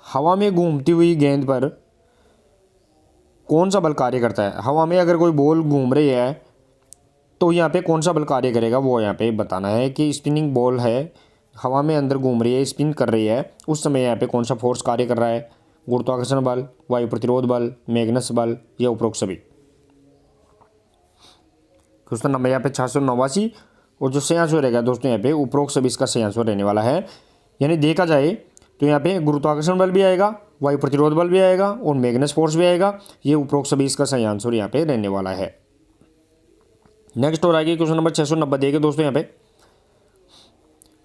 Speaker 1: हवा में घूमती हुई गेंद पर कौन सा बल कार्य करता है। हवा में अगर कोई बॉल घूम रही है तो यहाँ पे कौन सा बल कार्य करेगा वो यहाँ पे बताना है। कि स्पिनिंग बॉल है, हवा में अंदर घूम रही है, स्पिन कर रही है, उस समय यहाँ पे कौन सा फोर्स कार्य कर रहा है, गुरुत्वाकर्षण बल, वायु प्रतिरोध बल, मैग्नस बल या उपरोक्त सभी। क्वेश्चन नंबर यहाँ पे 689 और जो सही आंसर रहेगा दोस्तों यहाँ पे उपरोक्त सभी इसका सही आंसर रहने वाला है। यानी देखा जाए तो यहाँ पे गुरुत्वाकर्षण बल भी आएगा, वायु प्रतिरोध बल भी आएगा और मैग्नस फोर्स भी आएगा। ये उपरोक्त सभी इसका सही आंसर यहाँ पे रहने वाला है। नेक्स्ट और आगे क्वेश्चन नंबर 690 देखिए दोस्तों यहाँ पे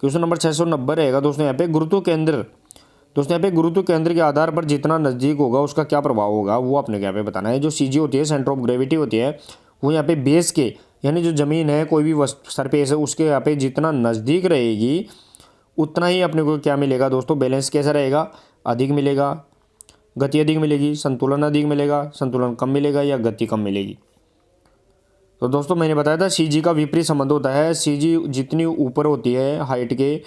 Speaker 1: क्वेश्चन नंबर 690 रहेगा दोस्तों यहाँ पे गुरुत्व केंद्र। दोस्तों यहाँ पे गुरुत्व केंद्र के आधार पर जितना नज़दीक होगा उसका क्या प्रभाव होगा वो आपने यहाँ पे बताना है। जो सीजी होती है, सेंटर ऑफ ग्रेविटी होती है, वो यहाँ पे बेस के यानी जो ज़मीन है, कोई भी सरफेस है, उसके यहाँ पे जितना नज़दीक रहेगी उतना ही अपने को क्या मिलेगा दोस्तों, बैलेंस कैसा रहेगा, अधिक मिलेगा, गति अधिक मिलेगी, संतुलन अधिक मिलेगा, संतुलन कम मिलेगा या गति कम मिलेगी। तो दोस्तों मैंने बताया था सीजी का विपरीत संबंध होता है। सीजी जितनी ऊपर होती है हाइट के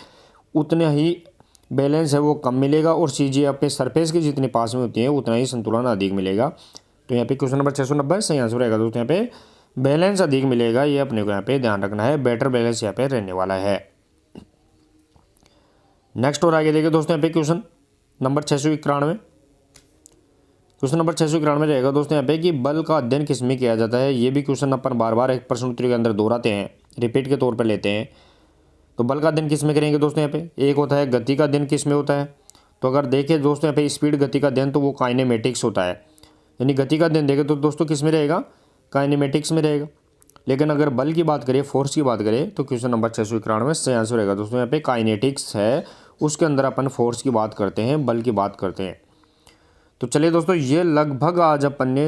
Speaker 1: उतने ही बैलेंस है वो कम मिलेगा, और सीजी अपने सरफेस के जितने पास में होती है उतना ही संतुलन अधिक मिलेगा। तो यहाँ पे क्वेश्चन नंबर 690 सही आंसर रहेगा दोस्तों, यहाँ पे बैलेंस अधिक मिलेगा, ये अपने को यहाँ पे ध्यान रखना है, बेटर बैलेंस यहाँ पे रहने वाला है। नेक्स्ट और आगे देखिए दोस्तों यहाँ पे क्वेश्चन नंबर 691। क्वेश्चन नंबर 691 रहेगा दोस्तों यहाँ पे कि बल का अध्ययन किस में किया जाता है। ये भी क्वेश्चन अपन बार बार एक प्रश्न उत्तरी के अंदर दोहराते हैं, रिपीट के तौर पर लेते हैं। तो बल का अध्ययन किस में करेंगे दोस्तों, यहाँ पे एक होता है गति का अध्ययन किस में होता है। तो अगर देखें दोस्तों यहाँ पे स्पीड गति का अध्ययन तो वो काइनेमेटिक्स होता है, यानी गति का अध्ययन देखें तो दोस्तों किस में रहेगा, काइनेमेटिक्स में रहेगा। लेकिन अगर बल की बात करें, फोर्स की बात करें, तो क्वेश्चन नंबर 691 सही आंसर रहेगा दोस्तों यहाँ पे काइनेटिक्स है, उसके अंदर अपन फोर्स की बात करते हैं, बल की बात करते हैं। तो चलिए दोस्तों, ये लगभग आज अपन ने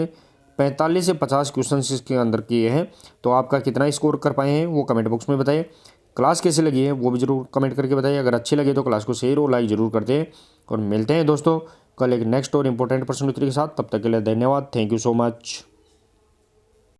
Speaker 1: 45 से 50 क्वेश्चन इसके अंदर किए हैं। तो आपका कितना स्कोर कर पाए हैं वो कमेंट बॉक्स में बताइए। क्लास कैसे लगी है वो भी जरूर कमेंट करके बताइए। अगर अच्छी लगे तो क्लास को शेयर और लाइक जरूर करते हैं। और मिलते हैं दोस्तों कल एक नेक्स्ट और इम्पोर्टेंट प्रश्न उत्तर के साथ। तब तक के लिए धन्यवाद। Thank you so much.